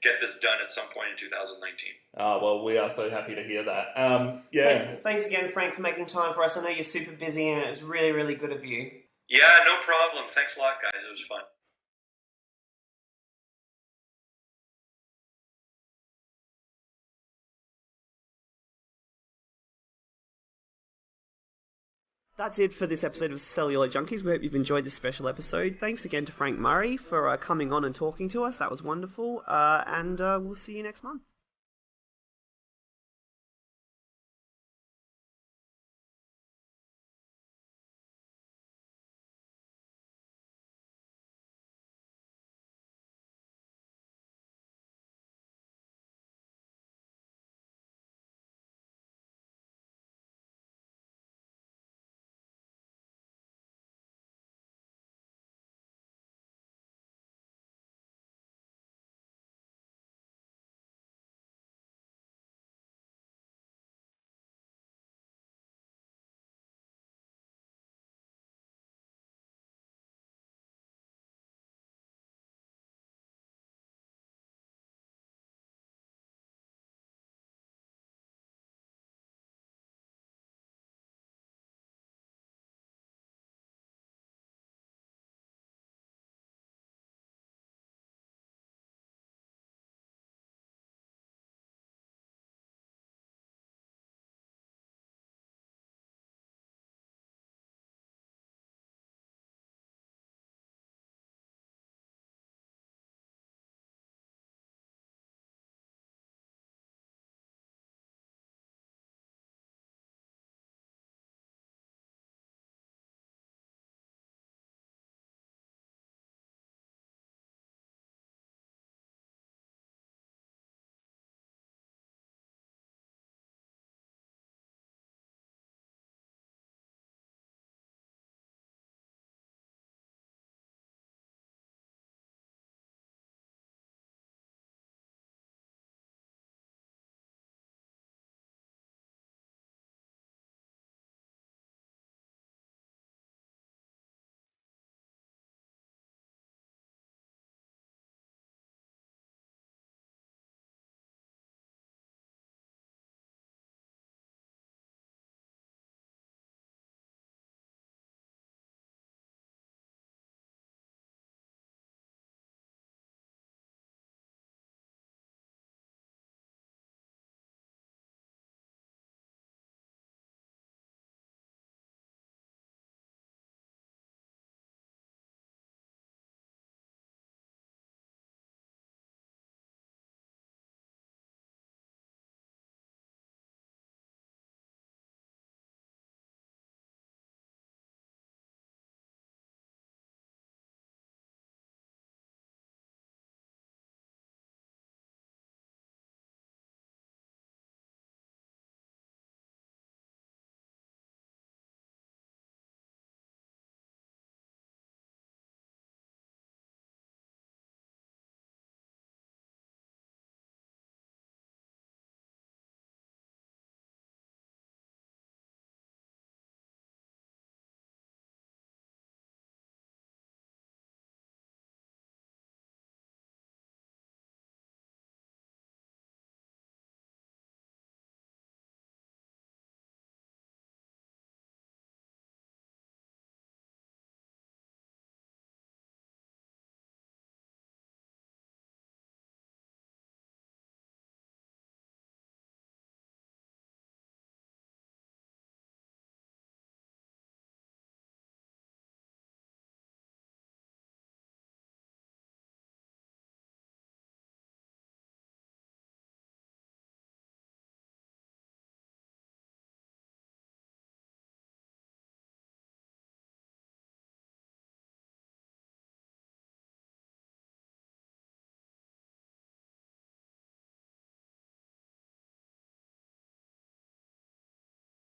get this done at some point in 2019. Well, we are so happy to hear that. Thanks again, Frank, for making time for us. I know you're super busy, and it was really, really good of you. Yeah, no problem. Thanks a lot, guys. It was fun. That's it for this episode of Celluloid Junkies. We hope you've enjoyed this special episode. Thanks again to Frank Murray for coming on and talking to us. That was wonderful. And we'll see you next month.